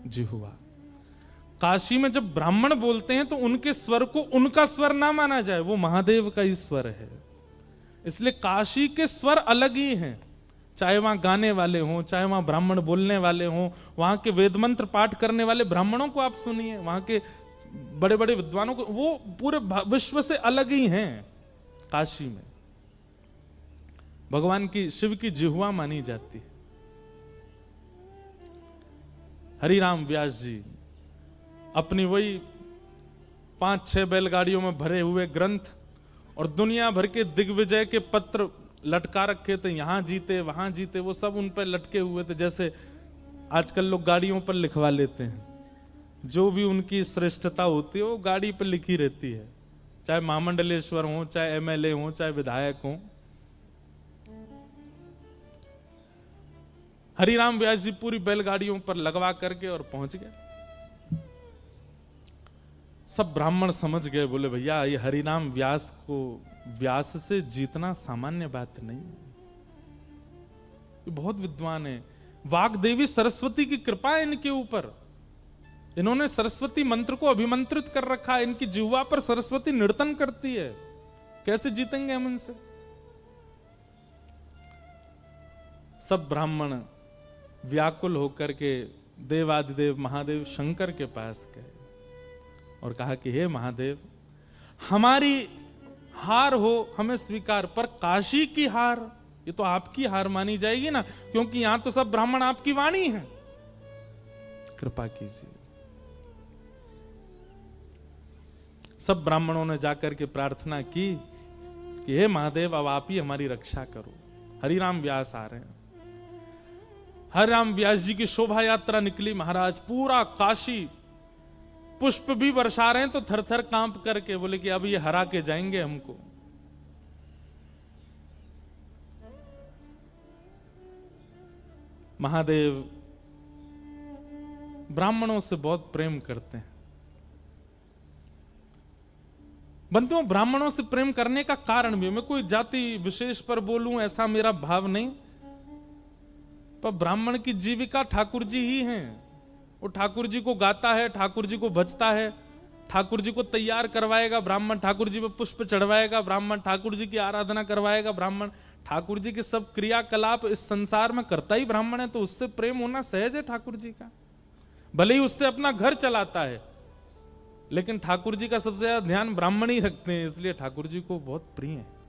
जिह्वा। काशी में जब ब्राह्मण बोलते हैं तो उनके स्वर को उनका स्वर ना माना जाए, वो महादेव का ही स्वर है। इसलिए काशी के स्वर अलग ही हैं। चाहे वहां गाने वाले हों, चाहे वहां ब्राह्मण बोलने वाले हों, वहां के वेद मंत्र पाठ करने वाले ब्राह्मणों को आप सुनिए, वहां के बड़े बड़े विद्वानों को, वो पूरे विश्व से अलग ही हैं। काशी में भगवान की, शिव की जिह्वा मानी जाती है। हरिराम व्यास जी अपनी वही 5-6 बैलगाड़ियों में भरे हुए ग्रंथ और दुनिया भर के दिग्विजय के पत्र लटका रखे थे, यहां जीते वहां जीते, वो सब उन पर लटके हुए थे। जैसे आजकल लोग गाड़ियों पर लिखवा लेते हैं, जो भी उनकी श्रेष्ठता होती है वो गाड़ी पर लिखी रहती है, चाहे महामंडलेश्वर हो, चाहे एमएलए हो, चाहे विधायक हो। हरिराम व्यास जी पूरी बैलगाड़ियों पर लगवा करके और पहुंच गए। सब ब्राह्मण समझ गए, बोले भैया ये हरिराम व्यास को व्यास से जीतना सामान्य बात नहीं, ये बहुत विद्वान है। वाग्देवी सरस्वती की कृपा है इनके ऊपर, इन्होंने सरस्वती मंत्र को अभिमंत्रित कर रखा है, इनकी जिह्वा पर सरस्वती नर्तन करती है, कैसे जीतेंगे हम इनसे? सब ब्राह्मण व्याकुल होकर के देवादिदेव महादेव शंकर के पास गए और कहा कि हे महादेव, हमारी हार हो हमें स्वीकार, पर काशी की हार ये तो आपकी हार मानी जाएगी ना, क्योंकि यहां तो सब ब्राह्मण आपकी वाणी है, कृपा कीजिए। सब ब्राह्मणों ने जाकर के प्रार्थना की कि हे महादेव अब आप ही हमारी रक्षा करो। हरिराम व्यास आ रहे हैं। हरिराम व्यास जी की शोभा यात्रा निकली महाराज, पूरा काशी पुष्प भी बरसा रहे हैं, तो थर थर कांप करके बोले कि अब ये हरा के जाएंगे हमको। महादेव ब्राह्मणों से बहुत प्रेम करते हैं। बंधुओं, ब्राह्मणों से प्रेम करने का कारण भी, मैं कोई जाति विशेष पर बोलूं ऐसा मेरा भाव नहीं, पर ब्राह्मण की जीविका ठाकुर जी ही हैं। वो ठाकुर जी को गाता है, ठाकुर जी को भजता है, ठाकुर जी को तैयार करवाएगा ब्राह्मण, ठाकुर जी पे पुष्प चढ़वाएगा ब्राह्मण, ठाकुर जी की आराधना करवाएगा ब्राह्मण, ठाकुर जी के सब क्रियाकलाप इस संसार में करता ही ब्राह्मण है, तो उससे प्रेम होना सहज है ठाकुर जी का। भले ही उससे अपना घर चलाता है, लेकिन ठाकुर जी का सबसे ज्यादा ध्यान ब्राह्मण ही रखते हैं, इसलिए ठाकुर जी को बहुत प्रिय है।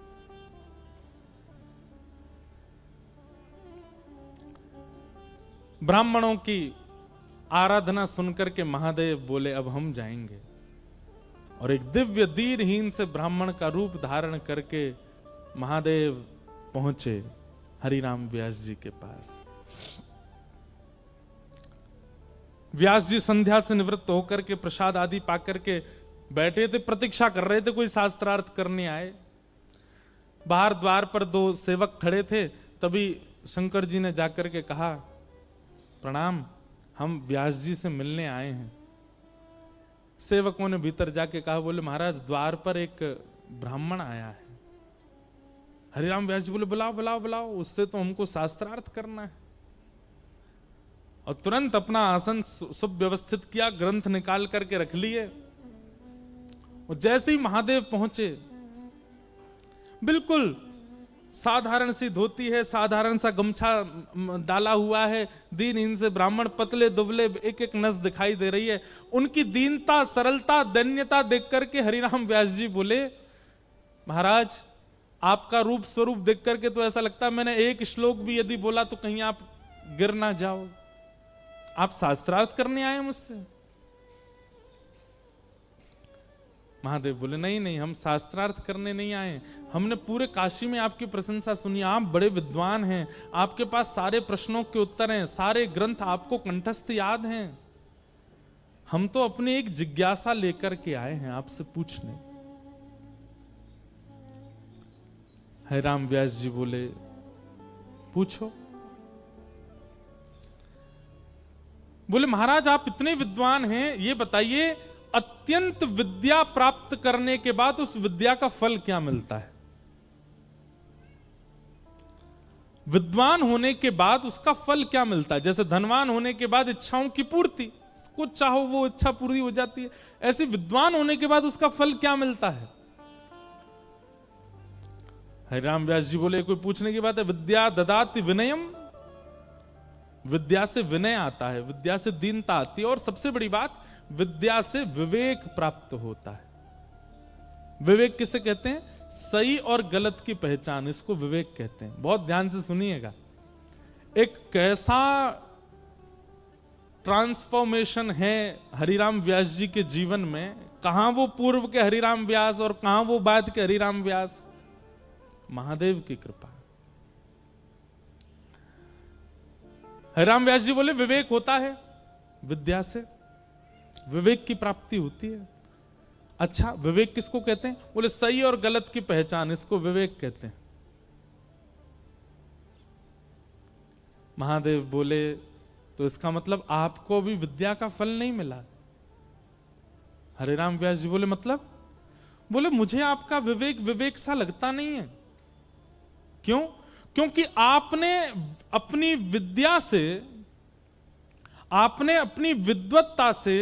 ब्राह्मणों की आराधना सुनकर के महादेव बोले अब हम जाएंगे, और एक दिव्य दीनहीन से ब्राह्मण का रूप धारण करके महादेव पहुंचे हरिराम व्यास जी के पास। व्यास जी संध्या से निवृत्त होकर के प्रसाद आदि पाकर के बैठे थे, प्रतीक्षा कर रहे थे कोई शास्त्रार्थ करने आए। बाहर द्वार पर 2 सेवक खड़े थे, तभी शंकर जी ने जाकर के कहा प्रणाम, हम व्यास जी से मिलने आए हैं। सेवकों ने भीतर जाके कहा, बोले महाराज द्वार पर एक ब्राह्मण आया है। हरिराम व्यास जी बोले बुलाओ बुलाओ बुलाओ, उससे तो हमको शास्त्रार्थ करना है। और तुरंत अपना आसन सुव्यवस्थित किया, ग्रंथ निकाल करके रख लिए, और जैसे ही महादेव पहुंचे, बिल्कुल साधारण सी धोती है, साधारण सा गमछा डाला हुआ है, दीनहीन से ब्राह्मण, पतले दुबले, एक एक नस दिखाई दे रही है। उनकी दीनता, सरलता, दैन्यता देख करके हरिराम व्यास जी बोले महाराज आपका रूप स्वरूप देख करके तो ऐसा लगता है मैंने एक श्लोक भी यदि बोला तो कहीं आप गिर ना जाओ। आप शास्त्रार्थ करने आए मुझसे? महादेव बोले नहीं नहीं, हम शास्त्रार्थ करने नहीं आए, हमने पूरे काशी में आपकी प्रशंसा सुनी, आप बड़े विद्वान हैं, आपके पास सारे प्रश्नों के उत्तर हैं, सारे ग्रंथ आपको कंठस्थ याद हैं। हम तो अपनी एक जिज्ञासा लेकर के आए हैं आपसे पूछने। हरिराम व्यास जी बोले पूछो। बोले महाराज आप इतने विद्वान हैं, ये बताइए अत्यंत विद्या प्राप्त करने के बाद उस विद्या का फल क्या मिलता है? विद्वान होने के बाद उसका फल क्या मिलता है? जैसे धनवान होने के बाद इच्छाओं की पूर्ति, कुछ चाहो वो इच्छा पूरी हो जाती है, ऐसे विद्वान होने के बाद उसका फल क्या मिलता है? हरिराम व्यास जी बोले कोई पूछने की बात है? विद्या ददाति विनयम, विद्या से विनय आता है, विद्या से दीनता आती है, और सबसे बड़ी बात विद्या से विवेक प्राप्त होता है। विवेक किसे कहते हैं? सही और गलत की पहचान, इसको विवेक कहते हैं। बहुत ध्यान से सुनिएगा, एक कैसा ट्रांसफॉर्मेशन है हरिराम व्यास जी के जीवन में। कहां वो पूर्व के हरिराम व्यास और कहां वो बाद के हरिराम व्यास? महादेव की कृपा। हरिराम व्यास जी बोले विवेक होता है, विद्या से विवेक की प्राप्ति होती है। अच्छा, विवेक किसको कहते हैं? बोले सही और गलत की पहचान, इसको विवेक कहते हैं। महादेव बोले तो इसका मतलब आपको भी विद्या का फल नहीं मिला? हरिराम व्यास जी बोले मतलब? बोले मुझे आपका विवेक विवेक सा लगता नहीं है। क्यों? क्योंकि आपने अपनी विद्या से, आपने अपनी विद्वत्ता से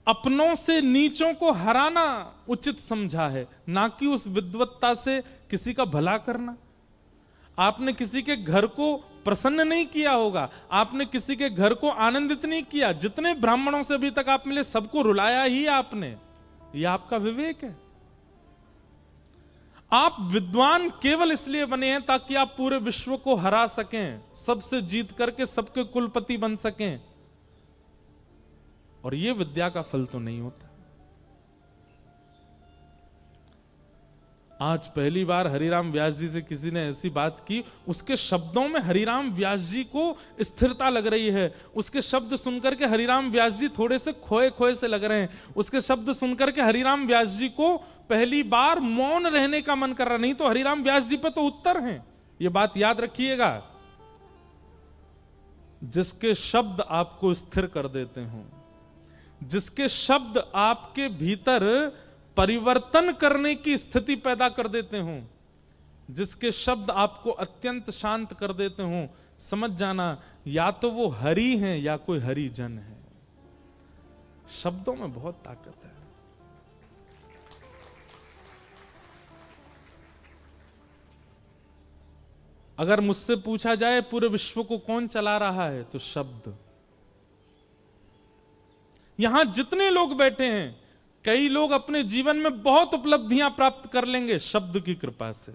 अपनों से नीचों को हराना उचित समझा है, ना कि उस विद्वत्ता से किसी का भला करना। आपने किसी के घर को प्रसन्न नहीं किया होगा, आपने किसी के घर को आनंदित नहीं किया। जितने ब्राह्मणों से अभी तक आप मिले सबको रुलाया ही आपने, यह आपका विवेक है। आप विद्वान केवल इसलिए बने हैं ताकि आप पूरे विश्व को हरा सकें, सबसे जीत करके सबके कुलपति बन सकें, और यह विद्या का फल तो नहीं होता। आज पहली बार हरिराम व्यास जी से किसी ने ऐसी बात की, उसके शब्दों में हरिराम व्यास जी को स्थिरता लग रही है। उसके शब्द सुनकर के हरिराम व्यास जी थोड़े से खोए खोए से लग रहे हैं। उसके शब्द सुनकर के हरिराम व्यास जी को पहली बार मौन रहने का मन कर रहा। नहीं तो हरिराम व्यास जी पे तो उत्तर हैं, ये बात याद रखिएगा। जिसके शब्द आपको स्थिर कर देते हो, जिसके शब्द आपके भीतर परिवर्तन करने की स्थिति पैदा कर देते हो, जिसके शब्द आपको अत्यंत शांत कर देते हो, समझ जाना या तो वो हरि हैं या कोई हरिजन है। शब्दों में बहुत ताकत है। अगर मुझसे पूछा जाए पूरे विश्व को कौन चला रहा है, तो शब्द। यहां जितने लोग बैठे हैं, कई लोग अपने जीवन में बहुत उपलब्धियां प्राप्त कर लेंगे शब्द की कृपा से।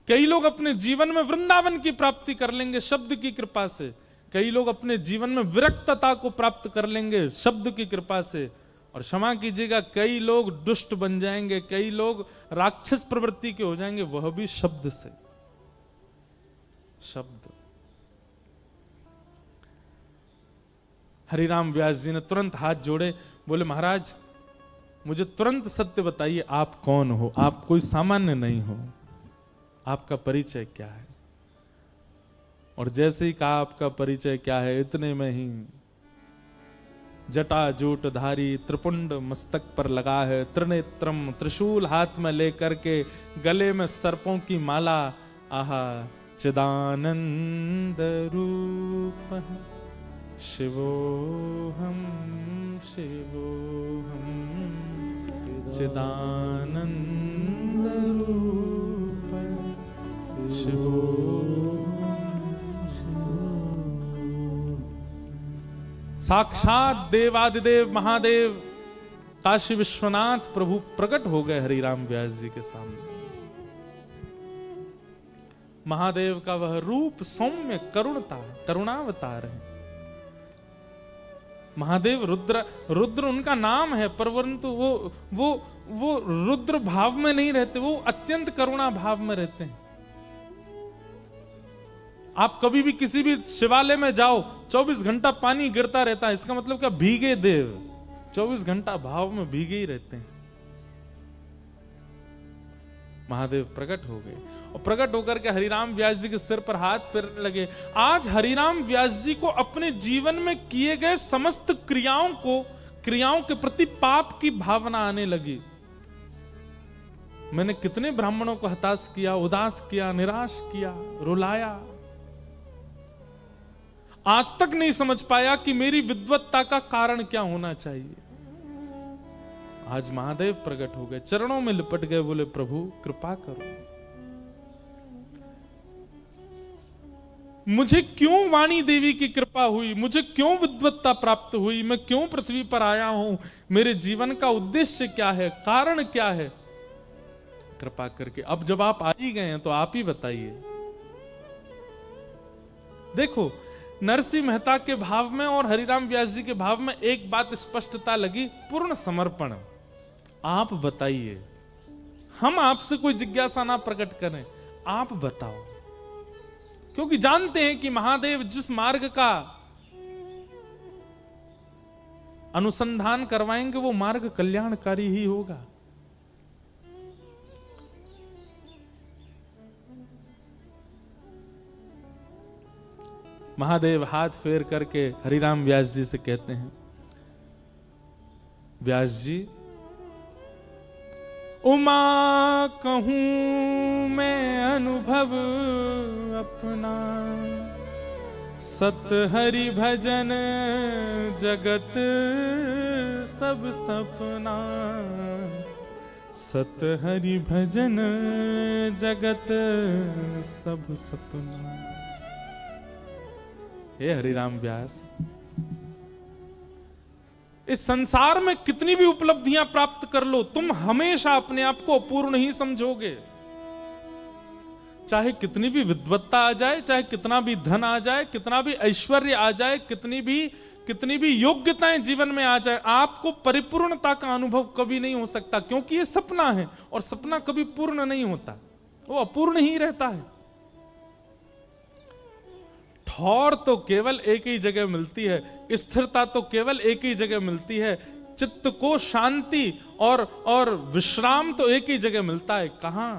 कई लोग अपने जीवन में वृंदावन की प्राप्ति कर लेंगे शब्द की कृपा से। कई लोग अपने जीवन में विरक्तता को प्राप्त कर लेंगे शब्द की कृपा से। और क्षमा कीजिएगा, कई लोग दुष्ट बन जाएंगे, कई लोग राक्षस प्रवृत्ति के हो जाएंगे, वह भी शब्द से। शब्द। हरिराम व्यास जी ने तुरंत हाथ जोड़े, बोले महाराज मुझे तुरंत सत्य बताइए, आप कौन हो? आप कोई सामान्य नहीं हो, आपका परिचय क्या है? और जैसे ही कहा आपका परिचय क्या है, इतने में ही जटा जूट धारी, त्रिपुंड मस्तक पर लगा है, त्रिनेत्रम त्रिशूल हाथ में लेकर के, गले में सर्पों की माला, आहा चिदानंद रूप शिवोहम शिवोहम चिदानंद रूप शिवोहम। साक्षात देवादिदेव महादेव काशी विश्वनाथ प्रभु प्रकट हो गए हरिराम व्यास जी के सामने। महादेव का वह रूप सौम्य करुणावतार है। महादेव रुद्र उनका नाम है, परंतु वो रुद्र भाव में नहीं रहते, वो अत्यंत करुणा भाव में रहते हैं। आप कभी भी किसी भी शिवालय में जाओ, 24 घंटा पानी गिरता रहता है, इसका मतलब क्या? भीगे देव 24 घंटा भाव में भीगे ही रहते हैं। महादेव प्रकट हो गए और प्रकट होकर के हरिराम व्यास जी के सिर पर हाथ फेरने लगे। आज हरिराम व्यास जी को अपने जीवन में किए गए समस्त क्रियाओं के प्रति पाप की भावना आने लगी। मैंने कितने ब्राह्मणों को हताश किया, उदास किया, निराश किया, रुलाया। आज तक नहीं समझ पाया कि मेरी विद्वत्ता का कारण क्या होना चाहिए। आज महादेव प्रकट हो गए, चरणों में लिपट गए, बोले प्रभु कृपा करो। मुझे क्यों वाणी देवी की कृपा हुई, मुझे क्यों विद्वत्ता प्राप्त हुई, मैं क्यों पृथ्वी पर आया हूं, मेरे जीवन का उद्देश्य क्या है, कारण क्या है, कृपा करके। अब जब आप आ ही गए हैं तो आप ही बताइए। देखो, नरसिंह मेहता के भाव में और हरिराम व्यास जी के भाव में एक बात स्पष्टता लगी, पूर्ण समर्पण। आप बताइए, हम आपसे कोई जिज्ञासा ना प्रकट करें, आप बताओ, क्योंकि जानते हैं कि महादेव जिस मार्ग का अनुसंधान करवाएंगे वो मार्ग कल्याणकारी ही होगा। महादेव हाथ फेर करके हरिराम व्यास जी से कहते हैं, व्यास जी, उमा कहूं मैं अनुभव अपना, सत हरि भजन जगत सब सपना, सत हरि भजन जगत सब सपना। हे हरिराम व्यास, इस संसार में कितनी भी उपलब्धियां प्राप्त कर लो, तुम हमेशा अपने आप को अपूर्ण ही समझोगे। चाहे कितनी भी विद्वत्ता आ जाए, चाहे कितना भी धन आ जाए, कितना भी ऐश्वर्य आ जाए, कितनी भी योग्यताएं जीवन में आ जाए, आपको परिपूर्णता का अनुभव कभी नहीं हो सकता, क्योंकि ये सपना है और सपना कभी पूर्ण नहीं होता, वो अपूर्ण ही रहता है। ठौर तो केवल एक ही जगह मिलती है, स्थिरता तो केवल एक ही जगह मिलती है, चित्त को शांति और विश्राम तो एक ही जगह मिलता है। कहां?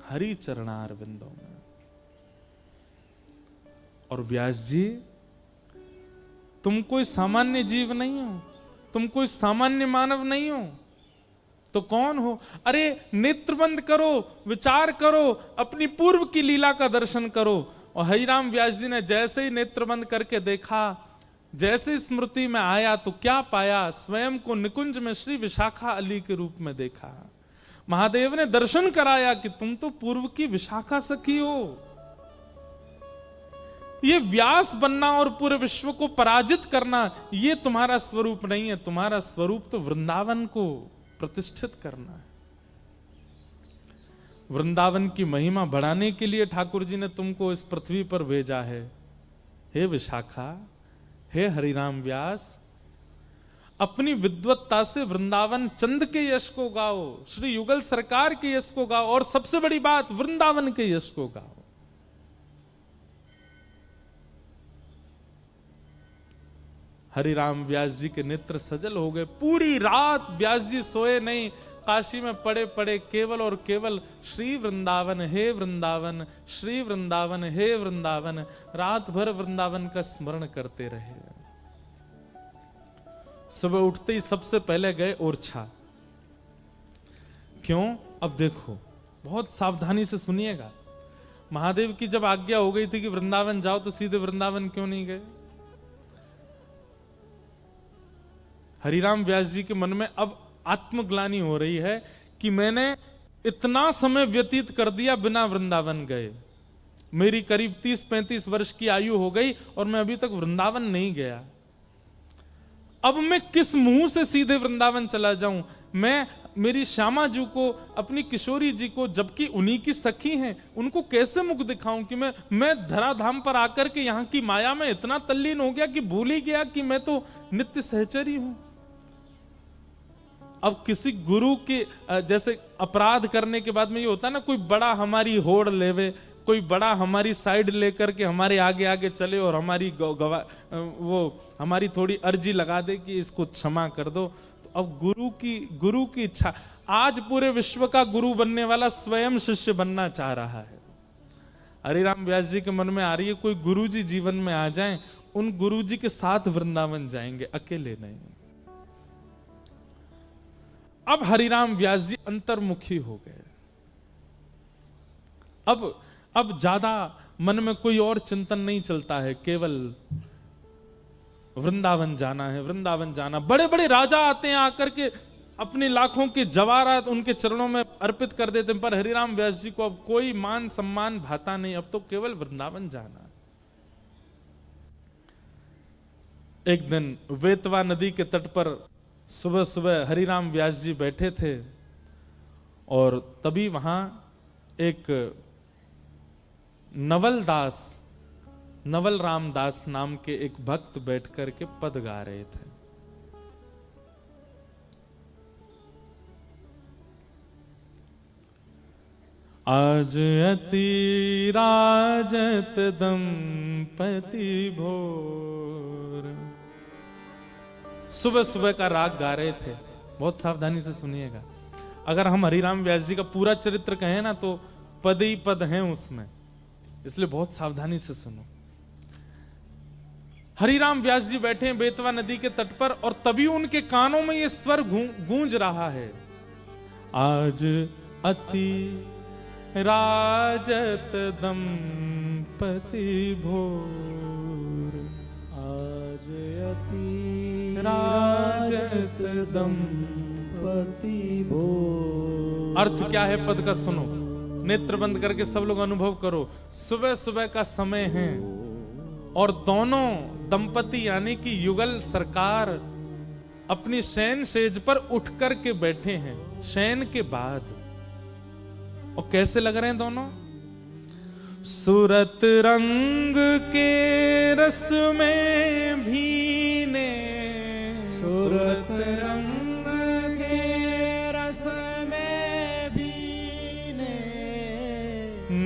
हरि चरणार बिंदों में। और व्यास जी, तुम कोई सामान्य जीव नहीं हो, तुम कोई सामान्य मानव नहीं हो, तो कौन हो? अरे नेत्र बंद करो, विचार करो, अपनी पूर्व की लीला का दर्शन करो। और हरिराम व्यास जी ने जैसे ही नेत्र बंद करके देखा, जैसे स्मृति में आया, तो क्या पाया? स्वयं को निकुंज में श्री विशाखा अली के रूप में देखा। महादेव ने दर्शन कराया कि तुम तो पूर्व की विशाखा सखी हो। ये व्यास बनना और पूरे विश्व को पराजित करना, ये तुम्हारा स्वरूप नहीं है। तुम्हारा स्वरूप तो वृंदावन को प्रतिष्ठित करना है। वृंदावन की महिमा बढ़ाने के लिए ठाकुर जी ने तुमको इस पृथ्वी पर भेजा है। हे विशाखा, हे हरिराम व्यास, अपनी विद्वत्ता से वृंदावन चंद के यश को गाओ, श्री युगल सरकार के यश को गाओ, और सबसे बड़ी बात, वृंदावन के यश को गाओ। हरिराम व्यास जी के नेत्र सजल हो गए। पूरी रात व्यास जी सोए नहीं, काशी में पड़े पड़े केवल और केवल श्री वृंदावन हे वृंदावन, श्री वृंदावन हे वृंदावन, रात भर वृंदावन का स्मरण करते रहे। सुबह उठते ही सबसे पहले गए ओरछा। क्यों? अब देखो, बहुत सावधानी से सुनिएगा। महादेव की जब आज्ञा हो गई थी कि वृंदावन जाओ, तो सीधे वृंदावन क्यों नहीं गए? हरिराम व्यास जी के मन में अब आत्मग्लानि हो रही है कि मैंने इतना समय व्यतीत कर दिया बिना वृंदावन गए। मेरी करीब 30-35 वर्ष की आयु हो गई और मैं अभी तक वृंदावन नहीं गया। अब मैं किस मुंह से सीधे वृंदावन चला जाऊं? मेरी श्यामा जी को, अपनी किशोरी जी को, जबकि उन्हीं की सखी हैं, उनको कैसे मुख दिखाऊं कि मैं धराधाम पर आकर के यहाँ की माया में इतना तल्लीन हो गया कि भूल ही गया कि मैं तो नित्य सहचरी हूं। अब किसी गुरु के जैसे अपराध करने के बाद में ये होता है ना, कोई बड़ा हमारी होड़ लेवे, कोई बड़ा हमारी साइड लेकर के हमारे आगे आगे चले और हमारी वो हमारी थोड़ी अर्जी लगा दे कि इसको क्षमा कर दो। तो अब गुरु की इच्छा, आज पूरे विश्व का गुरु बनने वाला स्वयं शिष्य बनना चाह रहा है। हरिराम व्यास जी के मन में आ रही है कोई गुरु जी जीवन में आ जाएं, उन गुरु जी के साथ वृंदावन जाएंगे, अकेले नहीं। अब हरिराम व्यास जी अंतर्मुखी हो गए। अब ज्यादा मन में कोई और चिंतन नहीं चलता है, केवल वृंदावन जाना है, वृंदावन जाना। बड़े बड़े राजा आते हैं, आकर के अपने लाखों के जवाहरात उनके चरणों में अर्पित कर देते हैं, पर हरिराम व्यास जी को अब कोई मान सम्मान भाता नहीं, अब तो केवल वृंदावन जाना है। एक दिन वेतवा नदी के तट पर सुबह सुबह हरिराम व्यास जी बैठे थे और तभी वहां एक नवल राम दास नाम के एक भक्त बैठ करके पद गा रहे थे। आज अति राजत दंपति भोर, सुबह सुबह का राग गा रहे थे। बहुत सावधानी से सुनिएगा, अगर हम हरिराम व्यास जी का पूरा चरित्र कहें ना तो पद ही पद हैं उसमें, इसलिए बहुत सावधानी से सुनो। हरिराम व्यास जी बैठे हैं बेतवा नदी के तट पर और तभी उनके कानों में ये स्वर गूंज रहा है, आज अति राजत दंपति भोर, आज अति राजत दंपति भोर। अर्थ क्या है पद का सुनो, नेत्र बंद करके सब लोग अनुभव करो। सुबह सुबह का समय है और दोनों दंपति यानी कि युगल सरकार अपनी शयन सेज पर उठ करके बैठे हैं शयन के बाद। और कैसे लग रहे हैं दोनों? सूरत रंग के रस में भीने, सूरत रंग के रस में भीने,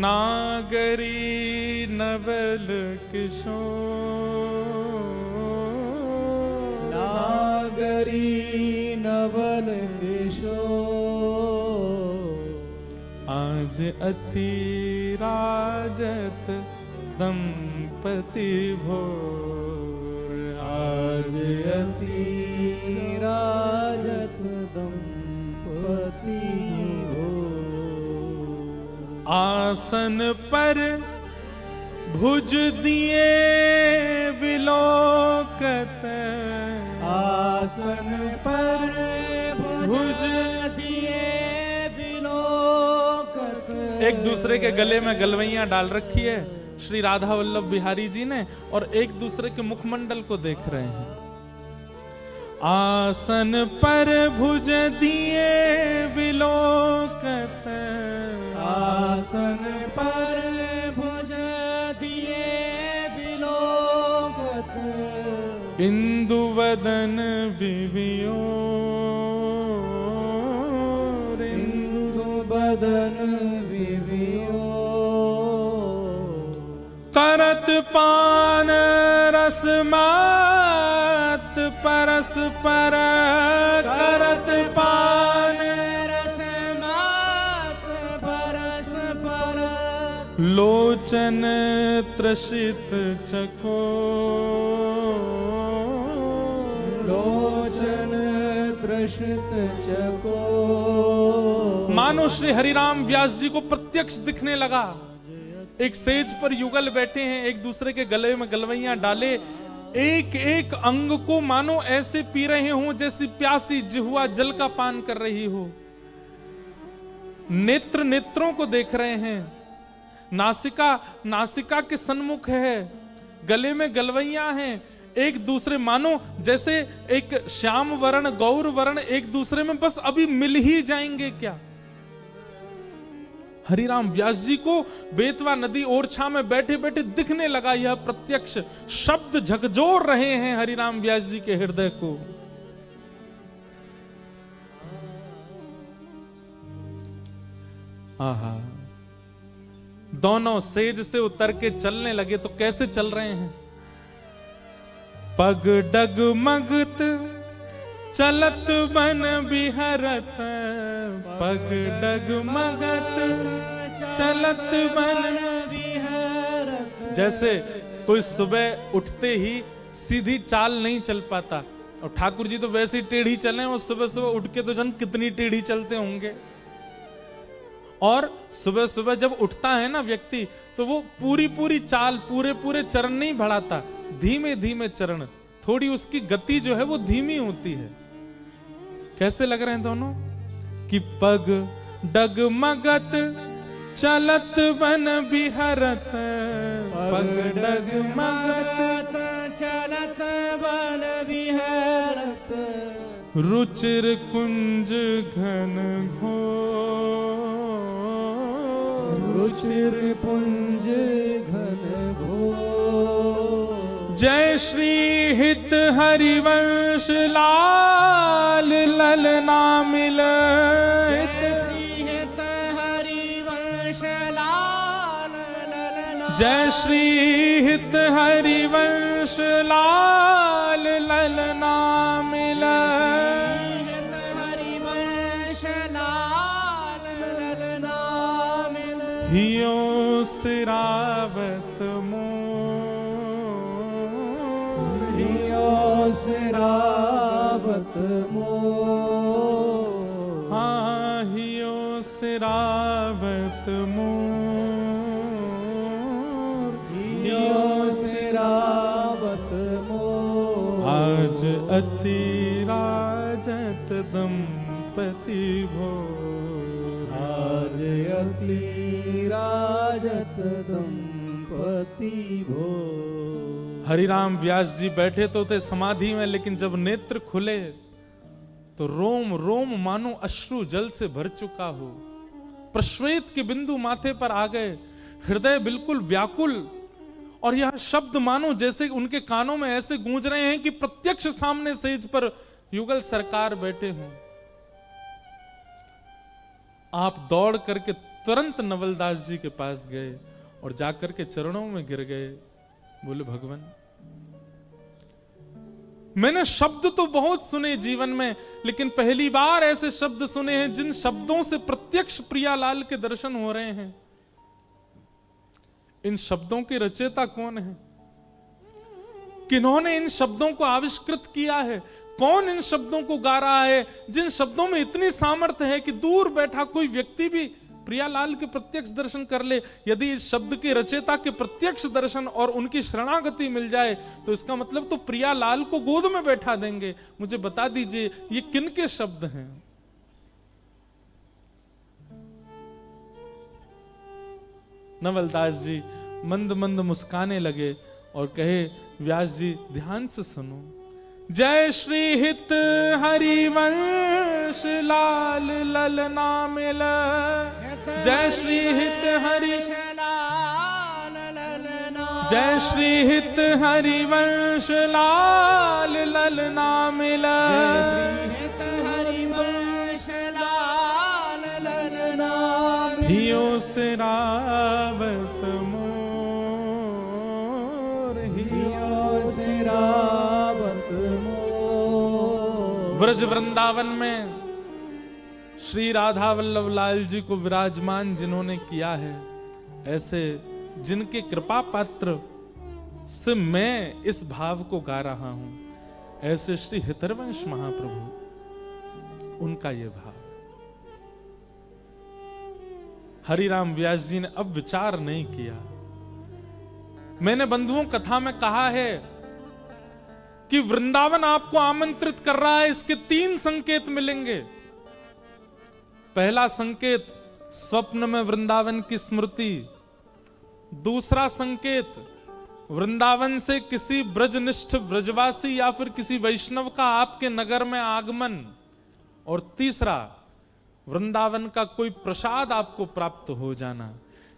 नागरी नवल किशोर, नागरी नवल किशोर, आज अति राजत दंपति भोर, आज अति राजत दंपति भोर। आसन पर भुज दिए विलोकत, आसन पर भुज दिए विलोकत। एक दूसरे के गले में गलवैयां डाल रखी है श्री राधा वल्लभ बिहारी जी ने और एक दूसरे के मुखमंडल को देख रहे हैं। आसन पर भुज दिए विलोकत, आसन पर भुज दिए विलोकत। इंदु वदन विवियो, इंदु वदन विवियो। करत पान रस मात परस्पर, करत पान रस मात परस्पर। लोचन त्रसित चको, लोचन त्रसित चको। मानो श्री हरिराम व्यास जी को प्रत्यक्ष दिखने लगा। एक सेज पर युगल बैठे हैं, एक दूसरे के गले में गलवैयां डाले, एक एक अंग को मानो ऐसे पी रहे हो जैसी प्यासी जिह्वा जल का पान कर रही हो। नेत्र नेत्रों को देख रहे हैं, नासिका नासिका के सन्मुख है, गले में गलवैयां हैं, एक दूसरे, मानो जैसे एक श्याम वर्ण गौर वर्ण एक दूसरे में बस अभी मिल ही जाएंगे क्या। हरिराम व्यास जी को बेतवा नदी ओरछा में बैठे बैठे दिखने लगा यह प्रत्यक्ष शब्द झकझोर रहे हैं हरिराम व्यास जी के हृदय को। आहा, दोनों सेज से उतर के चलने लगे तो कैसे चल रहे हैं? पग डगमगत चलत बन बिहरत, पग डगमगत चलत बन बिहरत। जैसे कोई सुबह उठते ही सीधी चाल नहीं चल पाता, और ठाकुर जी तो वैसे ही टेढ़ी चले, और सुबह सुबह उठ के तो जन कितनी टेढ़ी चलते होंगे। और सुबह सुबह जब उठता है ना व्यक्ति, तो वो पूरी पूरी चाल, पूरे पूरे चरण नहीं बढ़ाता, धीमे धीमे चरण, थोड़ी उसकी गति जो है वो धीमी होती है। कैसे लग रहे हैं दोनों? कि पग डगमगत चलत बन बिहरत, पग डगमगत चलत बन बिहरत। रुचिर कुंज घन घोर, रुचिर पुंज घन घोर। जय श्री हित हरिवंश लाल ललना मिल, जय श्री हित हरिवंश लाल ललना, जय श्री हित हरिवंश लाल ललना मिल। हियो सिरावत मोर, हियो सिरावत मोर। हाँ, हियो सिरावत मोर, हियो सिरावत मोर। आज अति राजत दंपति भोर, आज अति राजत दंपति भोर। हरिराम व्यास जी बैठे तो थे समाधि में, लेकिन जब नेत्र खुले तो रोम रोम मानो अश्रु जल से भर चुका हो। प्रश्वेत के बिंदु माथे पर आ गए, हृदय बिल्कुल व्याकुल, और यह शब्द मानो जैसे उनके कानों में ऐसे गूंज रहे हैं कि प्रत्यक्ष सामने सेज पर युगल सरकार बैठे हों। आप दौड़ करके तुरंत नवलदास जी के पास गए और जाकर के चरणों में गिर गए। बोले, भगवान, मैंने शब्द तो बहुत सुने जीवन में, लेकिन पहली बार ऐसे शब्द सुने हैं जिन शब्दों से प्रत्यक्ष प्रियालाल के दर्शन हो रहे हैं। इन शब्दों के रचयिता कौन है? किन्होंने इन शब्दों को आविष्कृत किया है? कौन इन शब्दों को गा रहा है, जिन शब्दों में इतनी सामर्थ्य है कि दूर बैठा कोई व्यक्ति भी प्रियालाल के प्रत्यक्ष दर्शन कर ले। यदि इस शब्द के रचयिता के प्रत्यक्ष दर्शन और उनकी शरणागति मिल जाए तो इसका मतलब तो प्रियालाल को गोद में बैठा देंगे। मुझे बता दीजिए ये किन के शब्द हैं? नवलदास जी मंद मंद मुस्काने लगे और कहे, व्यास जी ध्यान से सुनो। जय श्री हित हरिवंश लाल ललना मिल, जय श्री हित हरि, जय श्री हित हरिवंश लाल ललना मिल, हियो सिरावत मोर, हियो सिरावत मोर। ब्रज वृंदावन में श्री राधा वल्लभ लाल जी को विराजमान जिन्होंने किया है, ऐसे जिनके कृपा पात्र से मैं इस भाव को गा रहा हूं, ऐसे श्री हितरवंश महाप्रभु, उनका यह भाव। हरिराम व्यास जी ने अब विचार नहीं किया। मैंने बंधुओं कथा में कहा है कि वृंदावन आपको आमंत्रित कर रहा है, इसके 3 संकेत मिलेंगे। पहला संकेत, स्वप्न में वृंदावन की स्मृति। दूसरा संकेत, वृंदावन से किसी ब्रजनिष्ठ ब्रजवासी या फिर किसी वैष्णव का आपके नगर में आगमन, और तीसरा वृंदावन का कोई प्रसाद आपको प्राप्त हो जाना।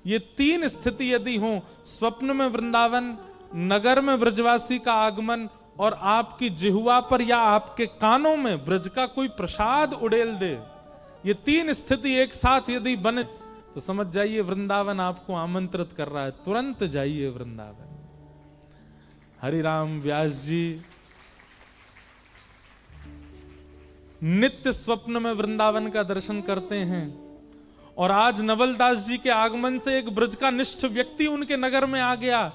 ये तीन स्थिति यदि हो, स्वप्न में वृंदावन, नगर में ब्रजवासी का आगमन, और आपकी जिह्वा पर या आपके कानों में ब्रज का कोई प्रसाद उड़ेल दे, ये तीन स्थिति एक साथ यदि बने तो समझ जाइए वृंदावन आपको आमंत्रित कर रहा है, तुरंत जाइए वृंदावन। हरिराम व्यास जी नित्य स्वप्न में वृंदावन का दर्शन करते हैं, और आज नवलदास जी के आगमन से एक ब्रज का निष्ठ व्यक्ति उनके नगर में आ गया,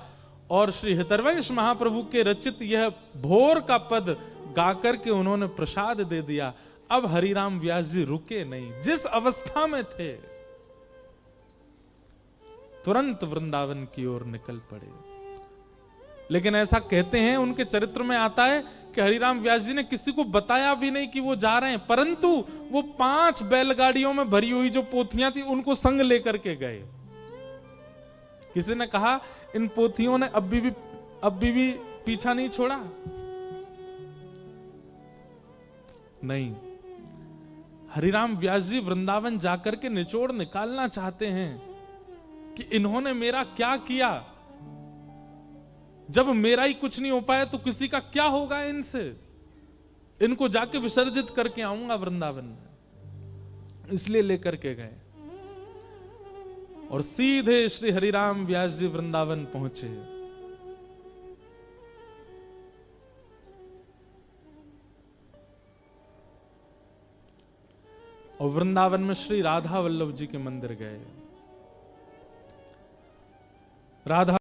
और श्री हितरवंश महाप्रभु के रचित यह भोर का पद गाकर के उन्होंने प्रसाद दे दिया। अब हरिराम व्यास जी रुके नहीं, जिस अवस्था में थे तुरंत वृंदावन की ओर निकल पड़े। लेकिन ऐसा कहते हैं, उनके चरित्र में आता है कि हरिराम व्यास जी ने किसी को बताया भी नहीं कि वो जा रहे हैं, परंतु वो 5 बैलगाड़ियों में भरी हुई जो पोथियां थी उनको संग लेकर के गए। किसी ने कहा इन पोथियों ने अब भी पीछा नहीं छोड़ा। नहीं, हरिराम व्यास जी वृंदावन जाकर के निचोड़ निकालना चाहते हैं कि इन्होंने मेरा क्या किया। जब मेरा ही कुछ नहीं हो पाया तो किसी का क्या होगा इनसे। इनको जाके विसर्जित करके आऊंगा वृंदावन में, इसलिए लेकर के गए। और सीधे श्री हरिराम व्यास जी वृंदावन पहुंचे। और वृंदावन में श्री राधा वल्लभ जी के मंदिर गए। राधा